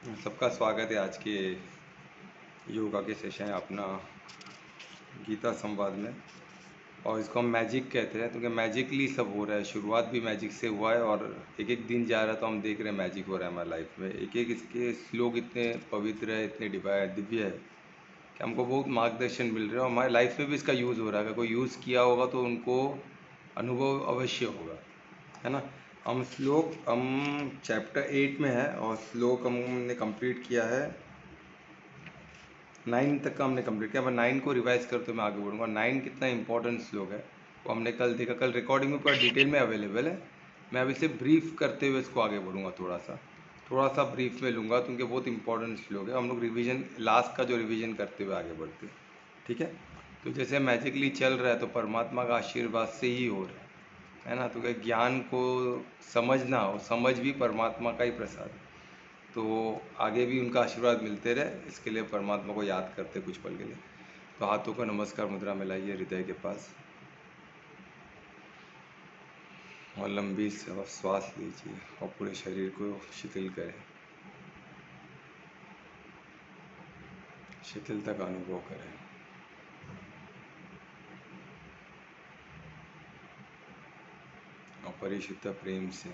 सबका स्वागत है आज के योगा के सेशन अपना गीता संवाद में। और इसको हम मैजिक कहते हैं क्योंकि मैजिकली सब हो रहा है। शुरुआत भी मैजिक से हुआ है और एक एक दिन जा रहा है तो हम देख रहे हैं मैजिक हो रहा है हमारी लाइफ में। एक एक इसके श्लोक इतने पवित्र है, इतने दिव्य है कि हमको बहुत मार्गदर्शन मिल रहा है और हमारी लाइफ में भी इसका यूज़ हो रहा है। अगर कोई यूज़ किया होगा तो उनको अनुभव अवश्य होगा, है ना। हम चैप्टर 8 में है और श्लोक हमने कंप्लीट किया है 9 तक का हमने कंप्लीट किया। मैं 9 को रिवाइज करते मैं आगे बढ़ूंगा। 9 कितना इंपॉर्टेंट श्लोक है वो हमने कल देखा। कल रिकॉर्डिंग में पूरा डिटेल में अवेलेबल है। मैं अब इसे ब्रीफ करते हुए इसको आगे बढ़ूंगा। थोड़ा सा ब्रीफ में लूँगा क्योंकि बहुत इंपॉर्टेंट श्लोक है। हम लोग रिविजन लास्ट का जो रिविजन करते हुए आगे बढ़ते हैं, ठीक है। तो जैसे मैजिकली चल रहा है तो परमात्मा का आशीर्वाद से ही हो रहा है ना। तो ज्ञान को समझना हो, समझ भी परमात्मा का ही प्रसाद है। तो आगे भी उनका आशीर्वाद मिलते रहे, इसके लिए परमात्मा को याद करते कुछ पल के लिए। तो हाथों को नमस्कार मुद्रा में लाइए हृदय के पास और लंबी श्वास लीजिए और पूरे शरीर को शिथिल करें। शिथिलता का अनुभव करें। और परिशुद्ध प्रेम से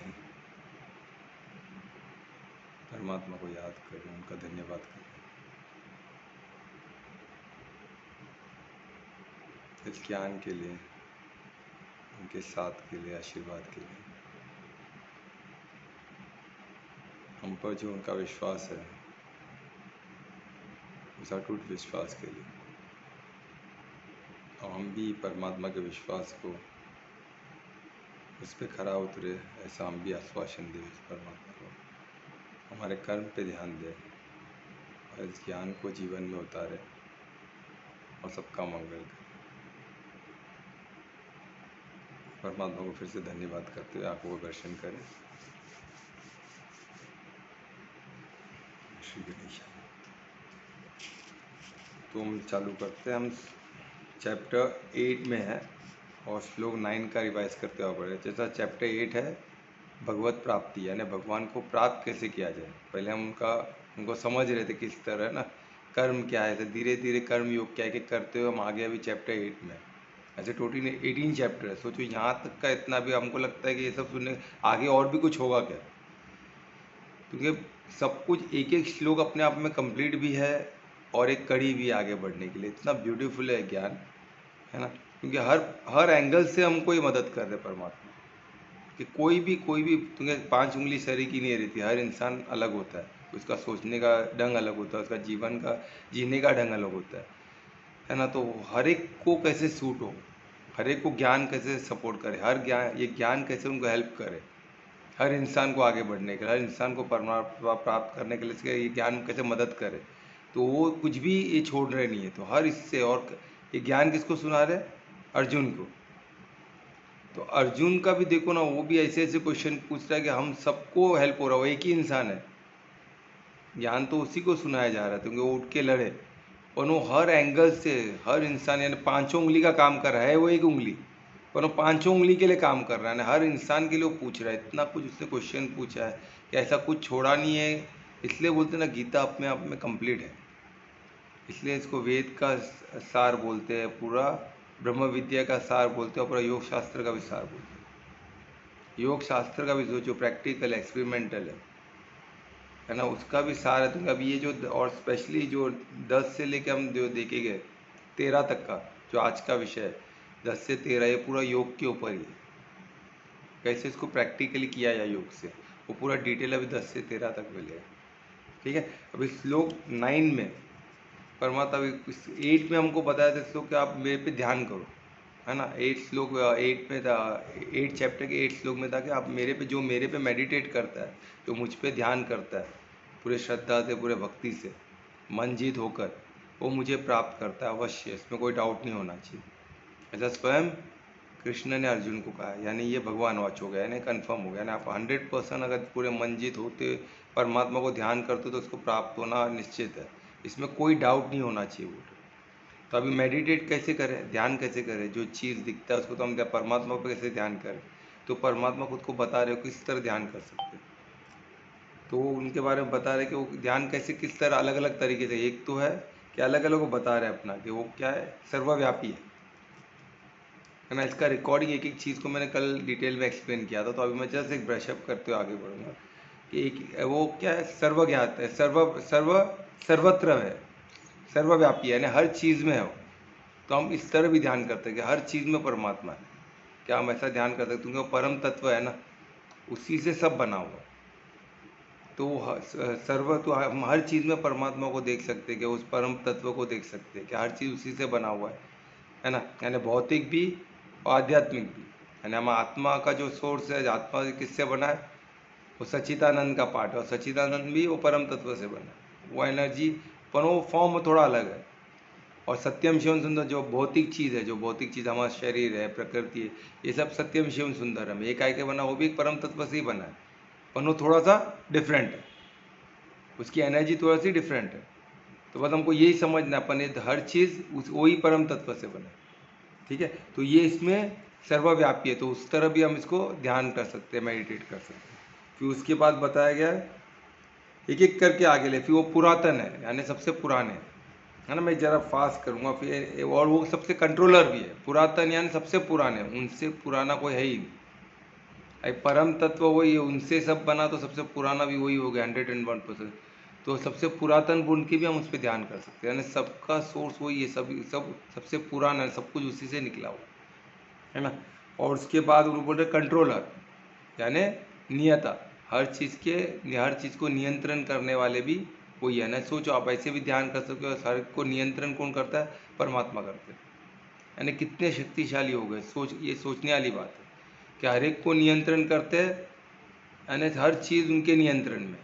परमात्मा को याद करें, उनका धन्यवाद करें इस ज्ञान के लिए, उनके साथ के लिए, आशीर्वाद के लिए, हम पर जो उनका विश्वास है उस अटूट विश्वास के लिए। और हम भी परमात्मा के विश्वास को उस पर खरा उतरे, ऐसा हम भी आश्वासन दें इस परमात्मा को। हमारे कर्म पे ध्यान दें और इस ज्ञान को जीवन में उतारें और सबका मंगल करें। परमात्मा को फिर से धन्यवाद करते हुए आंखों को दर्शन करें। श्री गणेश। तो हम चालू करते हैं। हम चैप्टर 8 में है और श्लोक 9 का रिवाइज करते हुए बढ़े। जैसा चैप्टर 8 है भगवत प्राप्ति, यानी भगवान को प्राप्त कैसे किया जाए। पहले हम उनको समझ रहे थे किस तरह ना, कर्म क्या है। तो धीरे धीरे कर्म योग क्या करते हुए हम आगे अभी चैप्टर 8 में। ऐसे टोटल 18 चैप्टर है। सोचो यहाँ तक का इतना भी हमको लगता है कि ये सब सुनने आगे और भी कुछ होगा क्या, क्योंकि सब कुछ एक एक श्लोक अपने आप में कंप्लीट भी है और एक कड़ी भी आगे बढ़ने के लिए। इतना ब्यूटीफुल है ज्ञान, है ना। क्योंकि हर हर एंगल से हमको ये मदद कर रहे परमात्मा कि कोई भी तुम्हें 5 उंगली सरी की नहीं रहती। हर इंसान अलग होता है, उसका सोचने का ढंग अलग होता है, उसका जीवन का जीने का ढंग अलग होता है ना। तो हर एक को कैसे सूट हो, हर एक को ज्ञान कैसे सपोर्ट करे, ये ज्ञान कैसे उनको हेल्प करे, हर इंसान को आगे बढ़ने के लिए, हर इंसान को परमात्मा प्राप्त करने के लिए ये ज्ञान कैसे मदद करे। तो वो कुछ भी ये छोड़ रहे नहीं है। तो हर इससे और ये ज्ञान किसको सुना रहे, अर्जुन को। तो अर्जुन का भी देखो ना, वो भी ऐसे ऐसे क्वेश्चन पूछ रहा है कि हम सबको हेल्प हो रहा है, वो एक ही इंसान है। ज्ञान तो उसी को सुनाया जा रहा है क्योंकि वो उठ के लड़े। पर वो हर एंगल से हर इंसान, यानी 5 उंगली का काम कर रहा है, वो एक उंगली पर वो 5 उंगली के लिए काम कर रहा है ना। हर इंसान के लिए वो पूछ रहा है। इतना कुछ उसने क्वेश्चन पूछा है कि ऐसा कुछ छोड़ा नहीं है। इसलिए बोलते ना गीता अपने आप में कंप्लीट है। इसलिए इसको वेद का सार बोलते हैं, पूरा ब्रह्म विद्या का सार बोलते हैं और पूरा योग शास्त्र का भी सार बोलते हैं। योग शास्त्र का भी जो प्रैक्टिकल एक्सपेरिमेंटल है ना, उसका भी सार है। तो अभी ये जो और स्पेशली जो 10 से लेके हम जो देखे गए 13 तक का जो आज का विषय है, 10 से 13 ये पूरा योग के ऊपर ही है। कैसे इसको प्रैक्टिकली किया जाए योग से, वो पूरा डिटेल अभी 10 से 13 तक मिलेगा, ठीक है। अभी श्लोक 9 में परमात्मा 8 में हमको बताया था श्लोक कि आप मेरे पे ध्यान करो, है ना। 8 में था, 8 चैप्टर के 8 श्लोक में था कि आप मेरे पे मेडिटेट करता है, जो मुझ पे ध्यान करता है पूरे श्रद्धा से, पूरे भक्ति से, मन जीत होकर, वो मुझे प्राप्त करता है अवश्य। इसमें कोई डाउट नहीं होना चाहिए। ऐसा स्वयं कृष्ण ने अर्जुन को कहा। यानी ये भगवान वाच हो गया, यानी कन्फर्म हो गया। यानी आप 100% अगर पूरे मन जीत होते परमात्मा को ध्यान करते तो उसको प्राप्त होना निश्चित है। इसमें कोई डाउट नहीं होना चाहिए। वो तो अभी मेडिटेट कैसे करें, ध्यान कैसे करें, जो चीज़ दिखता है उसको तो हम परमात्मा पर कैसे ध्यान करें। तो परमात्मा खुद को बता रहे हो किस तरह ध्यान कर सकते हैं। तो वो उनके बारे में बता रहे कि वो ध्यान कैसे किस तरह अलग अलग तरीके से, एक तो है कि अलग अलग वो बता रहे हैं अपना कि वो क्या है, सर्वव्यापी है ना। इसका रिकॉर्डिंग एक एक चीज़ को मैंने कल डिटेल में एक्सप्लेन किया था, तो अभी मैं जस्ट एक ब्रशअप करते हुए आगे बढ़ूंगा कि एक वो क्या है, सर्वज्ञात है, सर्वत्र है, सर्वव्यापी है, यानी हर चीज़ में है वो। तो हम इस तरह भी ध्यान करते हैं कि हर चीज़ में परमात्मा है। क्या हम ऐसा ध्यान कर सकते हैं, क्योंकि वो परम तत्व है ना, उसी से सब बना हुआ। तो सर्व, तो हम हर चीज़ में परमात्मा को देख सकते हैं कि उस परम तत्व को देख सकते हैं कि हर चीज़ उसी से बना हुआ है ना। यानी भौतिक भी और आध्यात्मिक भी, यानी हम आत्मा का जो सोर्स है, आत्मा किससे बना है, वो सच्चिदानंद का पार्ट है, और सच्चिदानंद भी वो परम तत्व से बना है, वो एनर्जी, पर वो फॉर्म थोड़ा अलग है। और सत्यम शिवम सुंदर जो भौतिक चीज़ है, जो भौतिक चीज़ हमारा शरीर है, प्रकृति है, ये सब सत्यम शिवम सुंदर है, एक आय के बना, वो भी एक परम तत्व से ही बना है, पर वो थोड़ा सा डिफरेंट है, उसकी एनर्जी थोड़ा सी डिफरेंट है। तो बस हमको यही समझना, अपन हर चीज़ उस वही परम तत्व से बना है, ठीक है। तो ये इसमें सर्वव्यापी है, तो उस तरह भी हम इसको ध्यान कर सकते हैं, मेडिटेट कर सकते हैं। फिर उसके बाद बताया गया है, एक एक करके आगे ले, फिर वो पुरातन है, यानी सबसे पुराने है ना। मैं ज़रा फास्ट करूँगा फिर, और वो सबसे कंट्रोलर भी है, पुरातन यानी सबसे पुराने, उनसे पुराना कोई है ही नहीं। परम तत्व वही है, उनसे सब बना, तो सबसे पुराना भी वही हो गया, 101%। तो सबसे पुरातन गुण की भी हम उस पर ध्यान कर सकते हैं, यानी सबका सोर्स वही है, सब सबसे पुराना है, सब कुछ उसी से निकला हुआ है ना। और उसके बाद वो बोल रहे कंट्रोलर, यानी नियता, हर चीज़ को नियंत्रण करने वाले भी वही है ना। सोचो, आप ऐसे भी ध्यान कर सकते हो, हर को नियंत्रण कौन करता है, परमात्मा करते हैं, यानी कितने शक्तिशाली हो गए। ये सोचने वाली बात है कि हर एक को नियंत्रण करते हैं, यानी हर चीज़ उनके नियंत्रण में,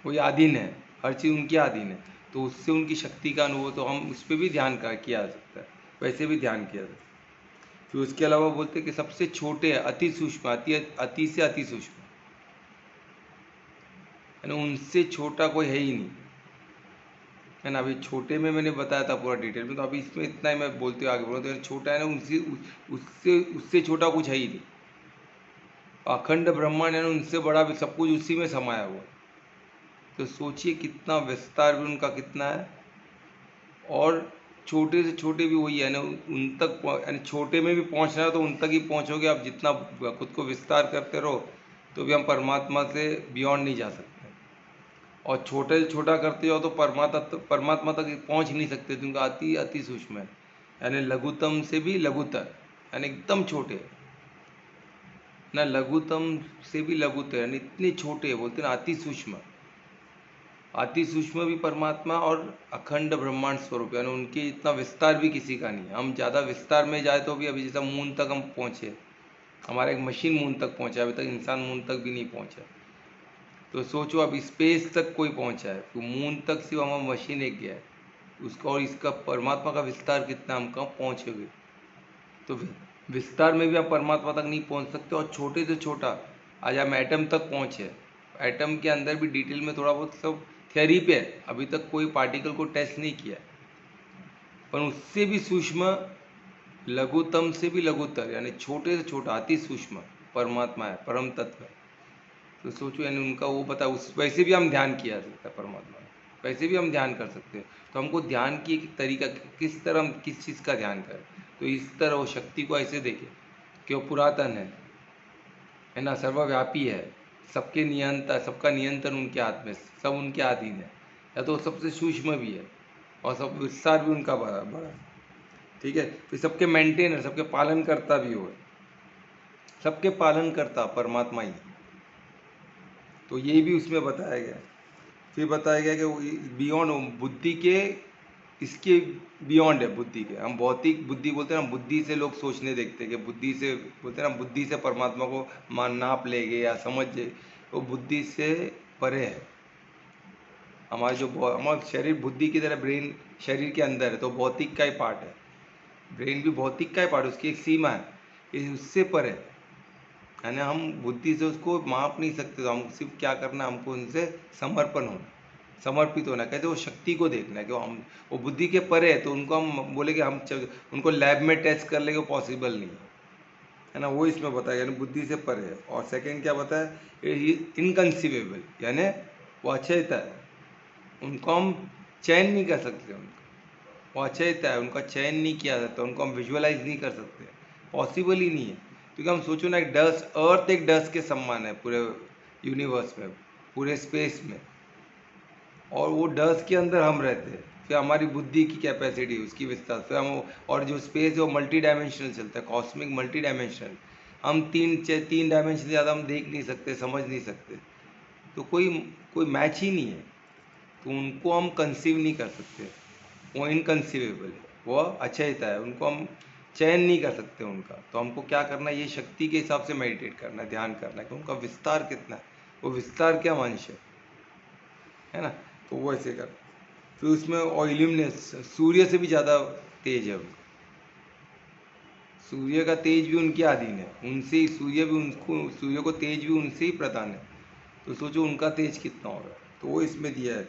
वही अधीन है, हर चीज़ उनके अधीन है, तो उससे उनकी शक्ति का अनुभव, तो हम उस पर भी ध्यान किया जा सकता है, वैसे भी ध्यान किया जा सकता है। फिर उसके अलावा बोलते हैं कि सबसे छोटे, अति सूक्ष्म, अति से अति सूक्ष्म, यानी उनसे छोटा कोई है ही नहीं, है ना। अभी छोटे में मैंने बताया था पूरा डिटेल में, तो अभी इसमें इतना ही मैं बोलते हुए आगे बढ़ूँ, तो छोटा है ना, उससे उससे छोटा कुछ है ही नहीं। अखंड ब्रह्मांड है ना, उनसे बड़ा भी सब कुछ उसी में समाया हुआ है। तो सोचिए कितना विस्तार भी उनका कितना है, और छोटे से छोटे भी वही है ना, उन तक यानी छोटे में भी पहुंचना है तो उन तक ही पहुंचोगे आप, जितना खुद को विस्तार करते रहो तो भी हम परमात्मा से बियॉन्ड नहीं जा सकते, और छोटे से छोटा करते जाओ तो परमात्मा तक पहुंच ही नहीं सकते, क्योंकि अति अति सूक्ष्म है, यानी लघुतम से भी लघुतर, यानी एकदम छोटे ना, लघुतम से भी लघुतर, यानी इतने छोटे, बोलते ना अति सूक्ष्म। अति सूक्ष्म भी परमात्मा, और अखंड ब्रह्मांड स्वरूप, यानी उनके इतना विस्तार भी किसी का नहीं है। हम ज़्यादा विस्तार में जाए तो भी, अभी जैसा मून तक हम पहुँचे, हमारा एक मशीन मून तक पहुँचा, अभी तक इंसान मून तक भी नहीं पहुँचा। तो सोचो अब स्पेस तक कोई पहुँचा है, तो मून तक सिर्फ हमारा मशीन एक गया है उसका, और इसका परमात्मा का विस्तार कितना, हम कहाँ पहुँचेंगे। तो विस्तार में भी आप परमात्मा तक नहीं पहुँच सकते, और छोटे से छोटा, आज हम एटम तक पहुँचे, एटम के अंदर भी डिटेल में थोड़ा बहुत सब थियरी पे है, अभी तक कोई पार्टिकल को टेस्ट नहीं किया, पर उससे भी सूक्ष्म, लघुतम से भी लघुतर, यानी छोटे से छोटा अति सूक्ष्म परमात्मा है, परम तत्व है। तो सोचो, यानी उनका वो पता, उस वैसे भी हम ध्यान किया जा सकता है परमात्मा में, वैसे भी हम ध्यान कर सकते हैं। तो हमको ध्यान की एक तरीका, किस तरह हम किस चीज़ का ध्यान करें, तो इस तरह वो शक्ति को ऐसे देखें कि वो पुरातन है ना, सर्वव्यापी है, सबके नियंत्रण, सबका नियंत्रण उनके हाथ में, सब उनके अधीन है, या तो सबसे सूक्ष्म भी है, और सब विस्तार भी उनका बड़ा बड़ा है, ठीक है। फिर सबके मेंटेनर, सबके पालन करता भी हो, सबके पालन करता परमात्मा ही, तो ये भी उसमें बताया गया। फिर बताया गया कि बियॉन्ड बुद्धि के, इसके बियॉन्ड है बुद्धि के, हम भौतिक बुद्धि बोलते हैं ना, बुद्धि से लोग सोचने देखते हैं कि बुद्धि से, बोलते हैं ना बुद्धि से परमात्मा को नाप लेंगे या समझ, वो बुद्धि से परे है। हमारा जो हमारा शरीर बुद्धि की तरह, ब्रेन शरीर के अंदर है, तो भौतिक का ही पार्ट है, ब्रेन भी भौतिक का ही पार्ट है, उसकी एक सीमा है, ये उससे परे है, यानी हम बुद्धि से उसको माप नहीं सकते। तो हम सिर्फ क्या करना, हमको उनसे समर्पण होना, समर्पित होना, कहते वो शक्ति को देखना है कि वो बुद्धि के परे है, तो उनको हम बोले कि हम उनको लैब में टेस्ट कर लेंगे, पॉसिबल नहीं है, है ना, वो इसमें बताया, यानी बुद्धि से परे है। और सेकंड क्या बताया, इनकंसीवेबल, यानी वो अचेत है, उनको हम चयन नहीं कर सकते, उनको वो अचेत है, उनका चयन नहीं किया जाता, उनको हम विजुअलाइज नहीं कर सकते, पॉसिबल ही नहीं है। क्योंकि हम सोचो ना, एक डस्ट, अर्थ एक डस्ट के समान है पूरे यूनिवर्स में, पूरे स्पेस में, और वो डस्ट के अंदर हम रहते हैं। फिर हमारी बुद्धि की कैपेसिटी, उसकी विस्तार, फिर हम, और जो स्पेस है वो मल्टी डायमेंशनल चलता है, कॉस्मिक मल्टी डायमेंशनल। हम तीन डायमेंशन से ज़्यादा हम देख नहीं सकते, समझ नहीं सकते, तो कोई कोई मैच ही नहीं है, तो उनको हम कंसीव नहीं कर सकते, वो इनकंसीवेबल है, वो अचेत है, उनको हम चयन नहीं कर सकते उनका। तो हमको क्या करना है, ये शक्ति के हिसाब से मेडिटेट करना है, ध्यान करना है कि उनका विस्तार कितना है, वो विस्तार क्या अंश है ना, तो वो ऐसे कर। फिर उसमें और इल्यूमिनेस, सूर्य से भी ज़्यादा तेज है उनको, सूर्य का तेज भी उनके अधीन है, उनसे ही सूर्य भी, उनको सूर्य को तेज भी उनसे ही प्रदान है, तो सोचो उनका तेज कितना होगा, तो वो इसमें दिया है।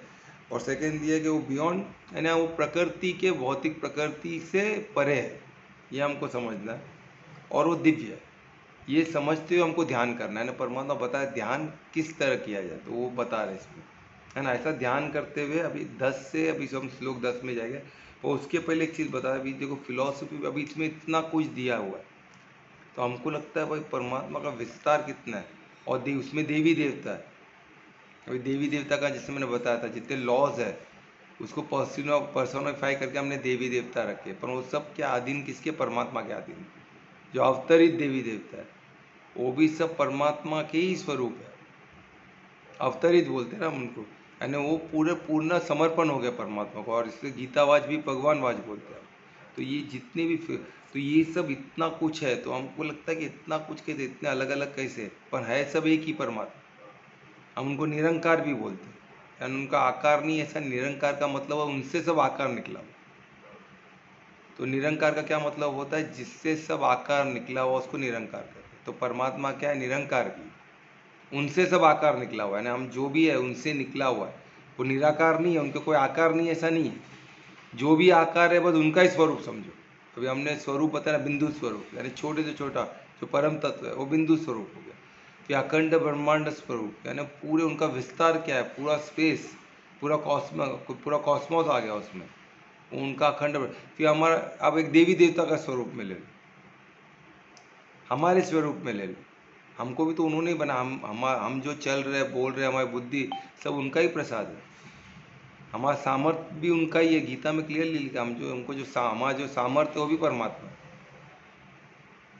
और सेकंड दिया है कि वो बियॉन्ड, है ना, वो प्रकृति के, भौतिक प्रकृति से परे है, ये हमको समझना है। और वो दिव्य है, ये समझते हुए हमको ध्यान करना है ना, परमात्मा बताया ध्यान किस तरह किया जाए, तो वो बता रहे इसमें, है ना। ऐसा ध्यान करते हुए अभी 10 से, अभी हम श्लोक 10 में जाएंगे, और उसके पहले एक चीज़ बताया, अभी देखो फिलॉसफी, अभी इसमें इतना कुछ दिया हुआ है, तो हमको लगता है भाई परमात्मा का विस्तार कितना है, और उसमें देवी देवता है। अभी देवी देवता का जैसे मैंने बताया था, जितने लॉज है उसको पर्सोनिफाई करके हमने देवी देवता रखे, पर वो सब क्या अधीन, किसके, परमात्मा के अधीन। जो अवतरित देवी देवता है वो भी सब परमात्मा के ही स्वरूप है, अवतरित बोलते हैं ना हम उनको, यानी वो पूरे पूर्ण समर्पण हो गया परमात्मा को, और इसलिए गीतावाज भी भगवानवाज बोलते हैं। तो ये जितने भी तो ये सब इतना कुछ है, तो हमको लगता है कि इतना कुछ कैसे, इतने अलग अलग कैसे, पर है सब एक ही परमात्मा। हम उनको निरंकार भी बोलते हैं, यानी उनका आकार नहीं, ऐसा निरंकार का मतलब है उनसे सब आकार निकला। तो निरंकार का क्या मतलब होता है, जिससे सब आकार निकला हुआ उसको निरंकार कहते हैं। तो परमात्मा क्या है, निरंकार भी, उनसे सब आकार निकला हुआ है ना, हम जो भी है उनसे निकला हुआ है, वो निराकार नहीं है, उनका कोई आकार नहीं है, ऐसा नहीं है। जो भी आकार है बस उनका ही स्वरूप समझो। अभी हमने स्वरूप बताया ना, बिंदु स्वरूप, यानी छोटे से छोटा जो परम तत्व है वो बिंदु स्वरूप हो गया। फिर अखंड ब्रह्मांड स्वरूप, यानी पूरे उनका विस्तार क्या है, पूरा स्पेस, पूरा कॉस्मोस आ गया उसमें, उनका अखंड। फिर हमारा, अब एक देवी देवता का स्वरूप में ले लो, हमारे स्वरूप में ले लो, हमको भी तो उन्होंने ही बना, हम जो चल रहे बोल रहे, हमारी बुद्धि सब उनका ही प्रसाद है, हमारा सामर्थ्य भी उनका ही है। गीता में क्लियरली लिखा, हम जो, हमको जो हमारा जो सामर्थ्य है वो भी परमात्मा है,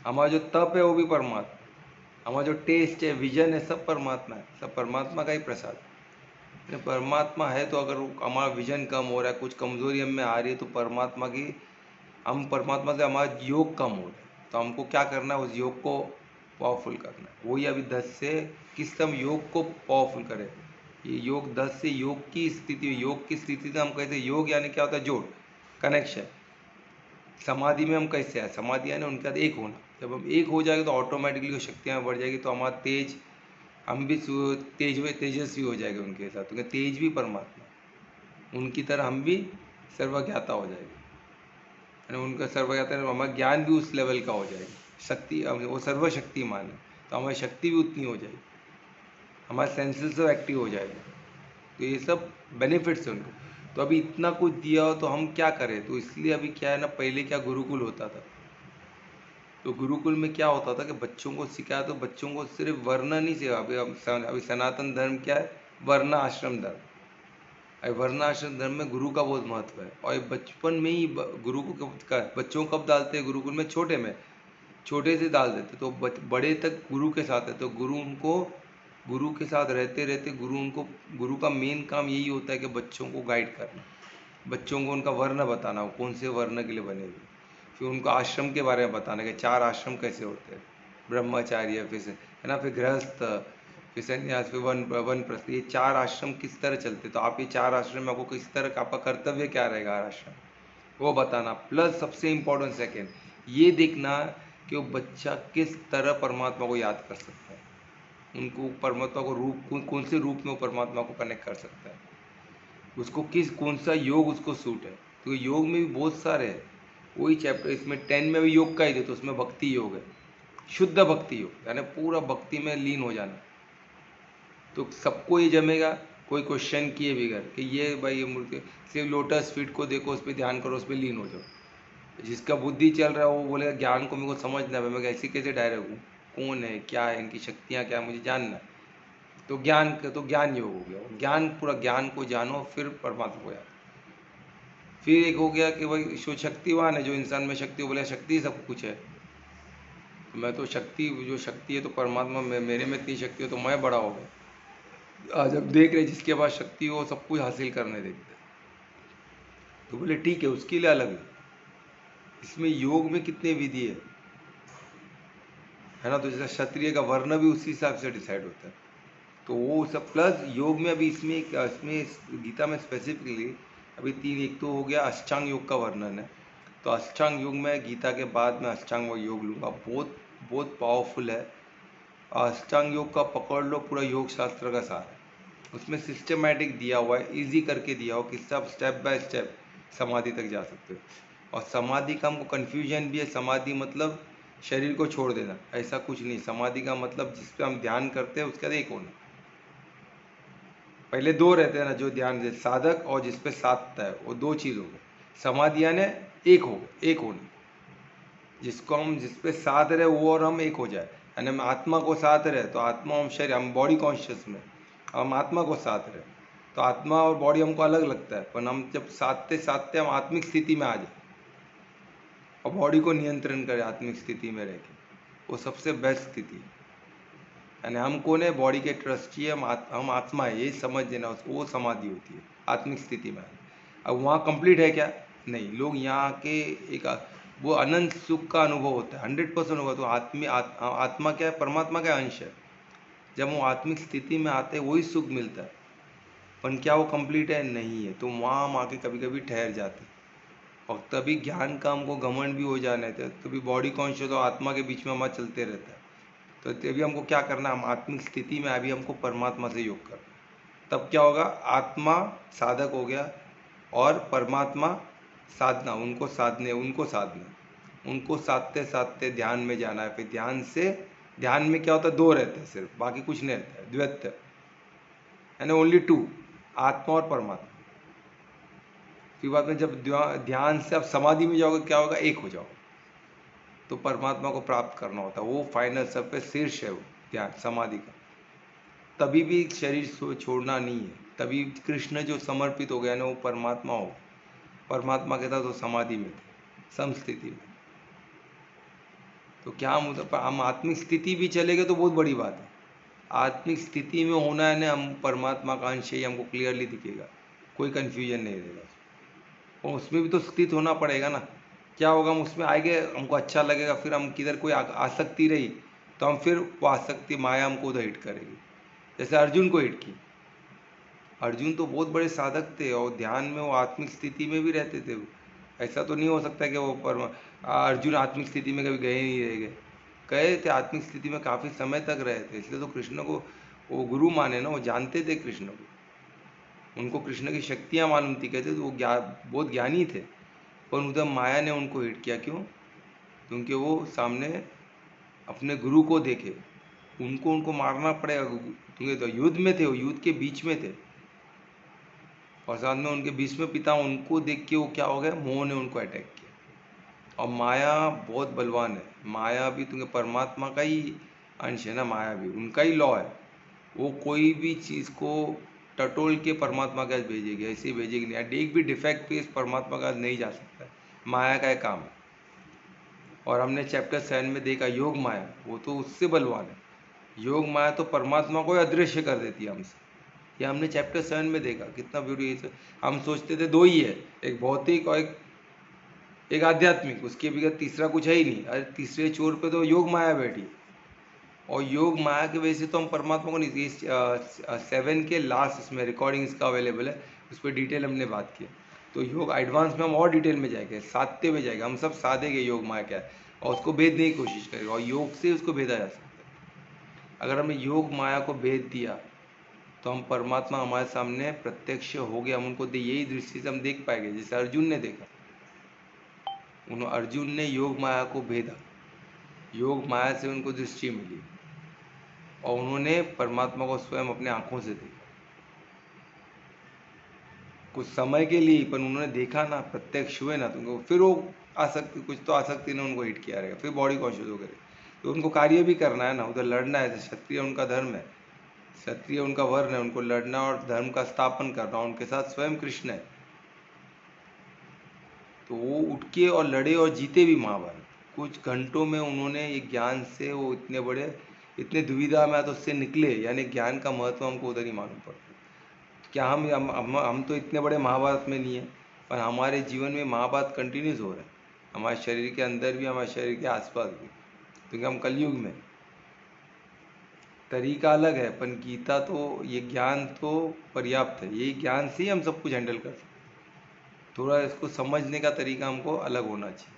हमारा जो तप है वो भी परमात्मा, हमारा जो टेस्ट है, विजन है, सब परमात्मा है, सब परमात्मा का ही प्रसाद है। परमात्मा है, तो अगर हमारा विजन कम हो रहा है, कुछ कमजोरी हम में आ रही है, तो परमात्मा की, हम परमात्मा से हमारा योग कम हो रहा है, तो हमको क्या करना है, उस योग को पावरफुल करना है। वही अभी 10 से किस हम योग को पावरफुल करें, ये योग 10 से योग की स्थिति, योग की स्थिति से हम कहते हैं, योग यानी क्या होता है, जोड़, कनेक्शन। समाधि में हम कैसे आए, समाधि यानी उनके साथ एक होना, जब हम एक हो जाएंगे तो ऑटोमेटिकली वो शक्तियाँ बढ़ जाएगी, तो हमारा तेज, हम भी तेजस्वी हो जाएंगे उनके साथ, क्योंकि तेज भी परमात्मा, उनकी तरह हम भी सर्वज्ञाता हो जाएगी, उनका सर्वज्ञाता, हमारा ज्ञान भी उस लेवल का हो जाएगा, शक्ति, वो सर्वशक्तिमान है, तो हमारी शक्ति भी उतनी हो जाएगी, हमारे सेंसेस सब एक्टिव हो जाएगा। तो ये सब बेनिफिट्स हैं उनको। तो अभी इतना कुछ दिया हो तो हम क्या करें, तो इसलिए अभी क्या है ना, पहले क्या गुरुकुल होता था, तो गुरुकुल में क्या होता था कि बच्चों को सिखाया, तो बच्चों को सिर्फ वर्ण नहीं सिखाया। अभी सनातन धर्म क्या है, वर्ण आश्रम धर्म। वर्ण आश्रम धर्म में गुरु का बहुत महत्व है, और बचपन में ही गुरु को बच्चों को कब डालते हैं गुरुकुल में, छोटे में, छोटे से डाल देते, तो बड़े तक गुरु के साथ है, तो गुरु उनको, गुरु के साथ रहते रहते गुरु उनको, गुरु का मेन काम यही होता है कि बच्चों को गाइड करना, बच्चों को उनका वर्ण बताना, वो कौन से वर्ण के लिए बने हुए, फिर उनको आश्रम के बारे में बताना कि 4 आश्रम कैसे होते हैं, ब्रह्मचार्य, फिर है ना, फिर गृहस्थ, फिर संन्यास, फिर वन प्रस्थ, ये 4 आश्रम किस तरह चलते, तो आप ये 4 आश्रम में आपको किस तरह का, आपका कर्तव्य क्या रहेगा हर आश्रम, वो बताना। प्लस सबसे इम्पोर्टेंट सेकेंड, ये देखना कि वो बच्चा किस तरह परमात्मा को याद कर सकता है, उनको परमात्मा को रूप, कौन से रूप में वो परमात्मा को कनेक्ट कर सकता है, उसको कौन सा योग उसको सूट है। तो योग में भी बहुत सारे हैं, वही चैप्टर इसमें 10 में भी योग का ही दे, तो उसमें भक्ति योग है, शुद्ध भक्ति योग यानी पूरा भक्ति में लीन हो जाना। तो सबको ये जमेगा, कोई क्वेश्चन किए बगैर कि ये भाई ये मूर्ति, सिर्फ लोटस फीट को देखो, उस पर ध्यान करो, उस पर लीन हो जाओ। जिसका बुद्धि चल रहा है वो बोलेगा ज्ञान को मेरे को समझना है, मैं ऐसे कैसे डायरेक्ट हूँ, कौन है, क्या है, इनकी शक्तियाँ क्या है, मुझे जानना है। तो ज्ञान योग हो गया। ज्ञान, पूरा ज्ञान को जानो, फिर परमात्मा को याद। फिर एक हो गया कि भाई जो शक्तिवान है, जो इंसान में शक्ति, बोले शक्ति सब कुछ है, तो मैं तो शक्ति, जो शक्ति है तो परमात्मा में, मेरे में इतनी शक्ति हो तो मैं बड़ा हो गया। आज अब देख रहे जिसके पास शक्ति हो सब कुछ हासिल करने देखते, तो बोले ठीक है, उसके लिए अलग है। इसमें योग में कितने विधि है ना, तो जैसा क्षत्रिय का वर्ण भी उसी हिसाब से डिसाइड होता है। तो वो सब प्लस योग में अभी इसमें गीता में स्पेसिफिकली अभी तीन, एक तो हो गया अष्टांग योग का वर्णन है। तो अष्टांग योग में गीता के बाद में अष्टांग योग लूँगा, बहुत बहुत पावरफुल है। अष्टांग योग का पकड़ लो, पूरा योग शास्त्र का सार है। उसमें सिस्टमेटिक दिया हुआ है, इजी करके दिया हुआ कि सब स्टेप बाय स्टेप समाधि तक जा सकते हो। और समाधि का हमको कन्फ्यूजन भी है, समाधि मतलब शरीर को छोड़ देना, ऐसा कुछ नहीं। समाधि का मतलब जिस पे हम ध्यान करते हैं उसके बाद एक होना। पहले दो रहते हैं ना, जो ध्यान साधक और जिस पे साधता है, वो दो चीज़ हो गए। समाधि यानी एक हो, एक होना, जिसको हम जिस पे साध रहे वो और हम एक हो जाए। यानी हम आत्मा को साध रहे तो आत्मा, हम शरीर, हम बॉडी कॉन्शियस में हम आत्मा को साध रहे, तो आत्मा और बॉडी हमको अलग लगता है, पर हम जब साधते साधते हम आत्मिक स्थिति में आ जाए और बॉडी को नियंत्रण करें आत्मिक स्थिति में रह के, वो सबसे बेस्ट स्थिति है। यानी हम कौन है, बॉडी के ट्रस्टी है, हम आत्मा है, ये समझ देना, उसको वो समाधि होती है आत्मिक स्थिति में। अब वहाँ कंप्लीट है क्या, नहीं, लोग यहाँ के एक वो अनंत सुख का अनुभव होता है, 100% होगा। तो आत्मा क्या है, परमात्मा का अंश है। जब वो आत्मिक स्थिति में आते हैं वही सुख मिलता है, पर क्या वो कंप्लीट है, नहीं है। तो वहाँ हम आके कभी कभी ठहर जाते हैं, और तभी ज्ञान का हमको घमंड भी हो जाने थे, तभी बॉडी कॉन्शियस और आत्मा के बीच में हमारा चलते रहता है। तो तभी हमको क्या करना, हम आत्मिक स्थिति में अभी हमको परमात्मा से योग करना। तब क्या होगा, आत्मा साधक हो गया और परमात्मा साधना, उनको साधते साधते ध्यान में जाना है। फिर ध्यान में क्या होता है, दो रहते हैं सिर्फ, बाकी कुछ नहीं रहता है, द्वैत यानी ओनली टू, आत्मा और परमात्मा। फिर बाद में जब ध्यान से आप समाधि में जाओगे, क्या होगा, एक हो जाओगे। तो परमात्मा को प्राप्त करना होता है, वो फाइनल सबसे शीर्ष है वो ध्यान समाधि का। तभी भी शरीर छोड़ना नहीं है, तभी कृष्ण जो समर्पित हो गया ना, वो परमात्मा हो, परमात्मा के साथ वो समाधि में थे, समस्थिति में। तो क्या हम आत्मिक स्थिति भी चले गए तो बहुत बड़ी बात है। आत्मिक स्थिति में होना है ना, हम परमात्मा का अंश ही हमको क्लियरली दिखेगा, कोई कन्फ्यूजन नहीं रहेगा। और उसमें भी तो स्थित होना पड़ेगा ना। क्या होगा, हम उसमें आएंगे, हमको अच्छा लगेगा, फिर हम किधर कोई आसक्ति रही तो हम फिर वो आसक्ति माया हमको उधर हिट करेगी। जैसे अर्जुन को हिट की, अर्जुन तो बहुत बड़े साधक थे और ध्यान में वो आत्मिक स्थिति में भी रहते थे। ऐसा तो नहीं हो सकता कि वो अर्जुन आत्मिक स्थिति में कभी गए ही नहीं रह गए, गए थे आत्मिक स्थिति में, काफ़ी समय तक रहे थे। इसलिए तो कृष्ण को वो गुरु माने ना, वो जानते थे कृष्ण को, उनको कृष्ण की शक्तियाँ मालूम थी, कहते तो वो बहुत ज्ञानी थे। पर उधर माया ने उनको हिट किया, क्यों, क्योंकि वो सामने अपने गुरु को देखे, उनको मारना पड़ेगा, क्योंकि तो युद्ध में थे, वो युद्ध के बीच में थे, और साथ में उनके भीष्म पिता, उनको देख के वो क्या हो गया, मोह ने उनको अटैक किया। और माया बहुत बलवान है, माया भी तुम्हें परमात्मा का ही अंश है ना, माया भी उनका ही लॉ है। वो कोई भी चीज़ को टटोल के परमात्मा के पास भेजेगी, ऐसे ही भेजेगी नहीं। एक भी डिफेक्ट पे इस परमात्मा का नहीं जा सकता है, माया का एक काम है। और हमने चैप्टर 7 में देखा योग माया, वो तो उससे बलवान है। योग माया तो परमात्मा को अदृश्य कर देती है हमसे, ये हमने चैप्टर 7 में देखा, कितना ब्यूटी। हम सोचते थे दो ही है, एक भौतिक और एक आध्यात्मिक, उसके बगैर तीसरा कुछ है ही नहीं। अरे तीसरे छोर पे तो योग माया बैठी, और योग माया की वजह से तो हम परमात्मा को नहीं। 7 के लास्ट इसमें रिकॉर्डिंग इसका अवेलेबल है, उस पर डिटेल हमने बात की। तो योग एडवांस में हम और डिटेल में जाएंगे, साधते हुए जाएंगे, हम सब साधेंगे योग माया क्या है, और उसको भेदने की कोशिश करेंगे, और योग से उसको भेदा जा सकता है। अगर हमने योग माया को भेद दिया तो हम परमात्मा हमारे सामने प्रत्यक्ष हो गया, हम उनको यही दृष्टि से हम देख पाएंगे, जैसे अर्जुन ने देखा। अर्जुन ने योग माया को भेदा, योग माया से उनको दृष्टि मिली और उन्होंने परमात्मा को स्वयं अपने आंखों से देखा, कुछ समय के लिए, पर उन्होंने देखा ना, प्रत्यक्ष हुए ना, तो उनको फिर वो आसक्ति, कुछ तो आसक्ति ने उनको हिट किया रहेगा, फिर बॉडी कॉन्शियस हो गए। तो उनको कार्य भी करना है ना, उधर लड़ना है, क्षत्रिय उनका धर्म है, क्षत्रिय उनका वर्ण है, उनको लड़ना और धर्म का स्थापन करना, उनके साथ स्वयं कृष्ण है। तो वो उठ के और लड़े और जीते भी महाभारत। कुछ घंटों में उन्होंने ये ज्ञान से, वो इतने बड़े, इतने दुविधा में तो उससे निकले, यानी ज्ञान का महत्व हमको उधर ही मालूम पड़ता है। क्या हम तो इतने बड़े महाभारत में नहीं है, पर हमारे जीवन में महाभारत कंटिन्यूस हो रहा है, हमारे शरीर के अंदर भी, हमारे शरीर के आसपास भी, क्योंकि हम कलयुग में। तरीका अलग है, पर गीता तो, ये ज्ञान तो पर्याप्त है, यही ज्ञान से ही हम सब कुछ हैंडल कर सकते हैं। थोड़ा इसको समझने का तरीका हमको अलग होना चाहिए,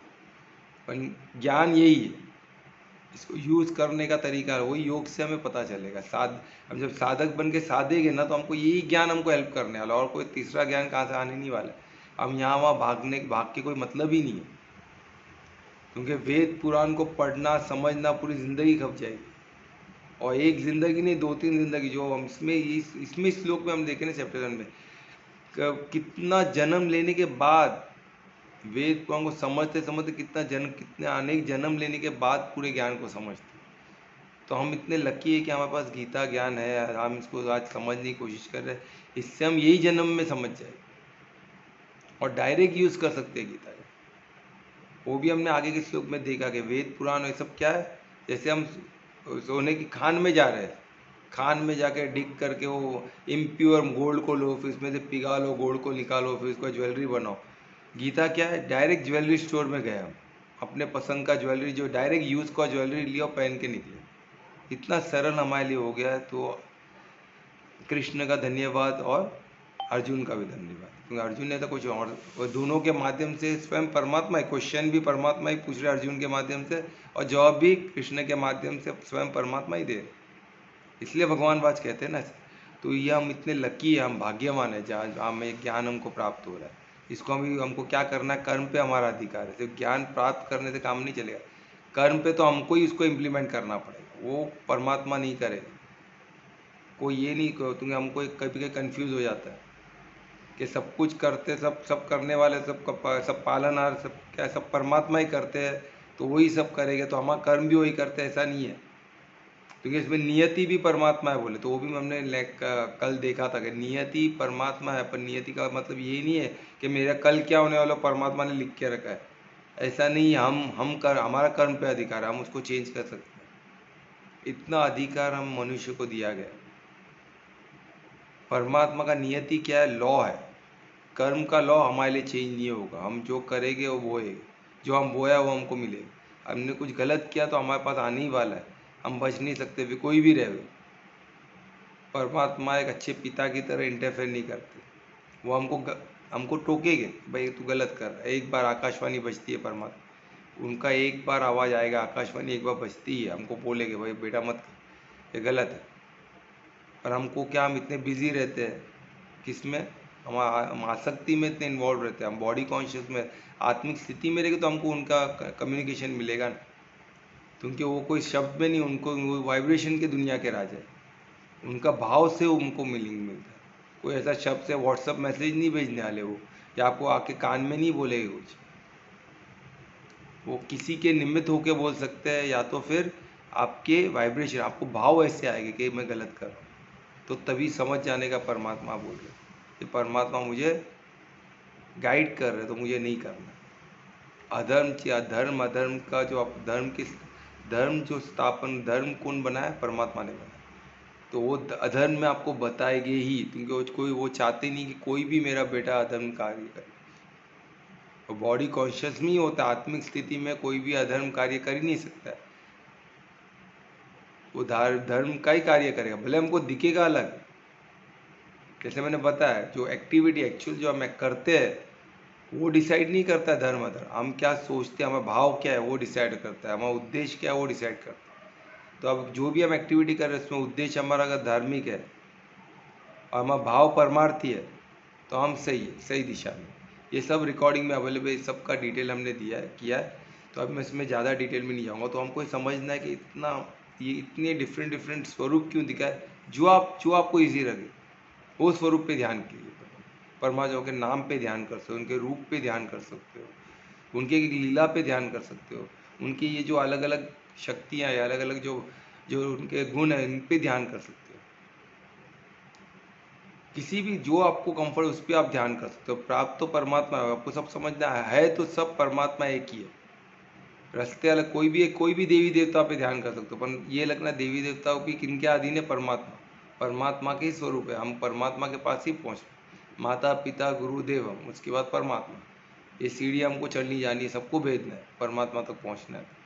पर ज्ञान यही है, इसको यूज़ करने का तरीका वही योग से हमें पता चलेगा। हम जब साधक बन के साधेंगे ना, तो हमको यही ज्ञान हमको हेल्प करने वाला, और कोई तीसरा ज्ञान कहाँ से आने नहीं वाला है। हम यहाँ वहाँ भाग के कोई मतलब ही नहीं है, क्योंकि वेद पुराण को पढ़ना समझना पूरी ज़िंदगी खप जाएगी, और एक ज़िंदगी नहीं, 2-3 ज़िंदगी। जो हम इसमें श्लोक में हम देखें ना, चैप्टर 1 में, कितना जन्म लेने के बाद, वेद पुराण को समझते समझते कितने अनेक जन्म लेने के बाद पूरे ज्ञान को समझते। तो हम इतने लकी है कि हमारे पास गीता ज्ञान है, हम इसको आज समझने की कोशिश कर रहे हैं, इससे हम यही जन्म में समझ जाए और डायरेक्ट यूज़ कर सकते हैं गीता का। वो भी हमने आगे के श्लोक में देखा कि वेद पुराण ये सब क्या है, जैसे हम सोने की खान में जा रहे हैं, खान में जाके डिग करके वो इम्प्योर गोल्ड को लो, फिर इसमें से पिघा लो, गोल्ड को निकालो, फिर उसको ज्वेलरी बनाओ। गीता क्या है, डायरेक्ट ज्वेलरी स्टोर में गए हम, अपने पसंद का ज्वेलरी, जो डायरेक्ट यूज़ का ज्वेलरी लिया, पहन के निकले। इतना सरल हमारे लिए हो गया है। तो कृष्ण का धन्यवाद और अर्जुन का भी धन्यवाद, क्योंकि अर्जुन ने तो कुछ और दोनों के माध्यम से स्वयं परमात्मा ही, क्वेश्चन भी परमात्मा ही पूछ रहे अर्जुन के माध्यम से, और जवाब भी कृष्ण के माध्यम से स्वयं परमात्मा ही दे रहे। इसलिए भगवान वाच कहते हैं ना। तो ये हम इतने लकी है, हम भाग्यवान है जहाँ हमें ज्ञान हमको प्राप्त हो रहा है। इसको हमको क्या करना है, कर्म पे हमारा अधिकार है। सिर्फ ज्ञान प्राप्त करने से काम नहीं चलेगा, कर्म पे तो हमको ही उसको इम्प्लीमेंट करना पड़ेगा, वो परमात्मा नहीं करेगा। कोई ये नहीं क्योंकि हमको कभी कभी कंफ्यूज हो जाता है कि सब कुछ करते, सब करने वाले, सब पालनहार, सब क्या, सब परमात्मा ही करते हैं, तो वही सब करेंगे, तो हमारा कर्म भी वही करते हैं, ऐसा नहीं है। क्योंकि इसमें नियति भी परमात्मा है बोले, तो वो भी हमने कल देखा था कि नियति परमात्मा है, पर नियति का मतलब ये नहीं है कि मेरा कल क्या होने वाला परमात्मा ने लिख के रखा है, ऐसा नहीं है। हमारा कर्म पे अधिकार है, हम उसको चेंज कर सकते हैं, इतना अधिकार हम मनुष्य को दिया गया। परमात्मा का नियति क्या है, लॉ है, कर्म का लॉ हमारे लिए चेंज नहीं होगा, हम जो करेंगे वो बोएंगे, जो हम बोया वो हमको मिलेगा। हमने कुछ गलत किया तो हमारे पास आने ही वाला है, हम बच नहीं सकते, भी कोई भी रहे। परमात्मा एक अच्छे पिता की तरह इंटरफेयर नहीं करते, वो हमको टोकेंगे, भाई तू गलत कर रहा है। एक बार आकाशवाणी बजती है परमात्मा, उनका एक बार आवाज़ आएगा, आकाशवाणी एक बार बजती है, हमको बोलेंगे भाई बेटा मत कर, ये गलत है। पर हमको क्या, हम इतने बिजी रहते हैं किस में, हम आसक्ति में इतने इन्वॉल्व रहते हैं, हम बॉडी कॉन्शियस में, आत्मिक स्थिति में रहेंगे तो हमको उनका कम्युनिकेशन मिलेगा ना, क्योंकि वो कोई शब्द में नहीं, उनको वो वाइब्रेशन की दुनिया के राजा है, उनका भाव से उनको मीनिंग मिलता है। कोई ऐसा शब्द से व्हाट्सअप मैसेज नहीं भेजने वाले वो, या आपको आके कान में नहीं बोलेगा कुछ, वो किसी के निमित्त होके बोल सकते हैं, या तो फिर आपके वाइब्रेशन, आपको भाव ऐसे आएगा कि मैं गलत कर रहा हूँ, तो तभी समझ जाने का परमात्मा बोल रहे कि परमात्मा मुझे गाइड कर रहे, तो मुझे नहीं करना। अधर्म या धर्म, अधर्म का जो आप धर्म जो स्थापन, धर्म कौन बनाया, परमात्मा ने बनाया, तो वो अधर्म में आपको बताएंगे ही, क्योंकि वो चाहते नहीं कि कोई भी मेरा बेटा अधर्म कार्य करे। तो बॉडी कॉन्शियस में ही होता है, आत्मिक स्थिति में कोई भी अधर्म कार्य कर ही नहीं सकता है, वो धर्म का ही कार्य करेगा, भले हमको दिखेगा अलग। जैसे मैंने बताया, जो एक्टिविटी एक्चुअल जो हमें करते हैं वो डिसाइड नहीं करता है धर्म अधर्म, हम क्या सोचते हैं, हमारा भाव क्या है वो डिसाइड करता है, हमारा उद्देश्य क्या है वो डिसाइड करता है। तो अब जो भी हम एक्टिविटी कर रहे हैं उसमें उद्देश्य हमारा अगर धार्मिक है और हमारा भाव परमार्थी है, तो हम सही है, सही दिशा में। ये सब रिकॉर्डिंग में अवेलेबल, सबका डिटेल हमने दिया है, किया है। तो अब मैं इसमें ज़्यादा डिटेल में नहीं जाऊँगा। तो हमको ये समझना है कि ये इतने डिफरेंट डिफरेंट स्वरूप क्यों दिखाए, जो आपको ईजी लगे वो स्वरूप पे ध्यान कीजिए। परमात्मा के नाम पे ध्यान कर सकते हो, उनके रूप पे ध्यान कर सकते हो, उनके लीला पे ध्यान कर सकते हो, उनकी ये जो अलग अलग शक्तियाँ या अलग अलग जो जो उनके गुण हैं इन पे ध्यान कर सकते हो। किसी भी जो आपको कंफर्ट उस पर आप ध्यान कर सकते हो। प्राप्त तो परमात्मा है, आपको सब समझना है तो सब परमात्मा एक ही है। रास्ते अलग, कोई भी देवी देवता पे ध्यान कर सकते हो, पर ये लगना देवी देवताओं की किनके अधीन है, परमात्मा, परमात्मा के ही स्वरूप है। हम परमात्मा के पास ही पहुँच, माता पिता गुरुदेव हम, उसके बाद परमात्मा। ये सीढ़ी हमको चलनी जानी है, सबको भेजना है, परमात्मा तक पहुँचना है।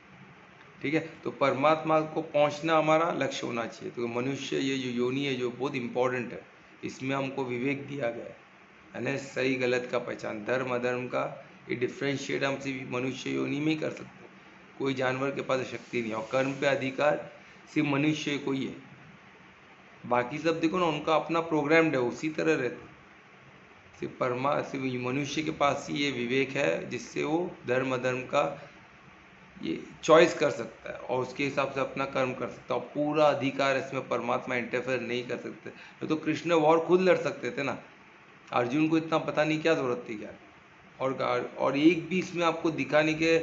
ठीक है, तो परमात्मा को पहुँचना हमारा लक्ष्य होना चाहिए। तो मनुष्य ये जो योनि है जो बहुत इंपॉर्टेंट है, इसमें हमको विवेक दिया गया है ना, सही गलत का पहचान, धर्म अधर्म का ये डिफ्रेंशिएट हम सिर्फ मनुष्य योनि में ही कर सकते हैं। कोई जानवर के पास शक्ति नहीं है, और कर्म पे अधिकार सिर्फ मनुष्य को ही है। बाकी सब देखो ना, उनका अपना प्रोग्राम्ड है, उसी तरह रहते। सिर्फ मनुष्य के पास ही ये विवेक है जिससे वो धर्म अधर्म का ये चॉइस कर सकता है और उसके हिसाब से अपना कर्म कर सकता है, और पूरा अधिकार इसमें परमात्मा इंटरफेयर नहीं कर सकते। तो कृष्ण वॉर खुद लड़ सकते थे ना, अर्जुन को इतना पता नहीं क्या जरूरत थी क्या। और एक भी इसमें आपको दिखा नहीं कि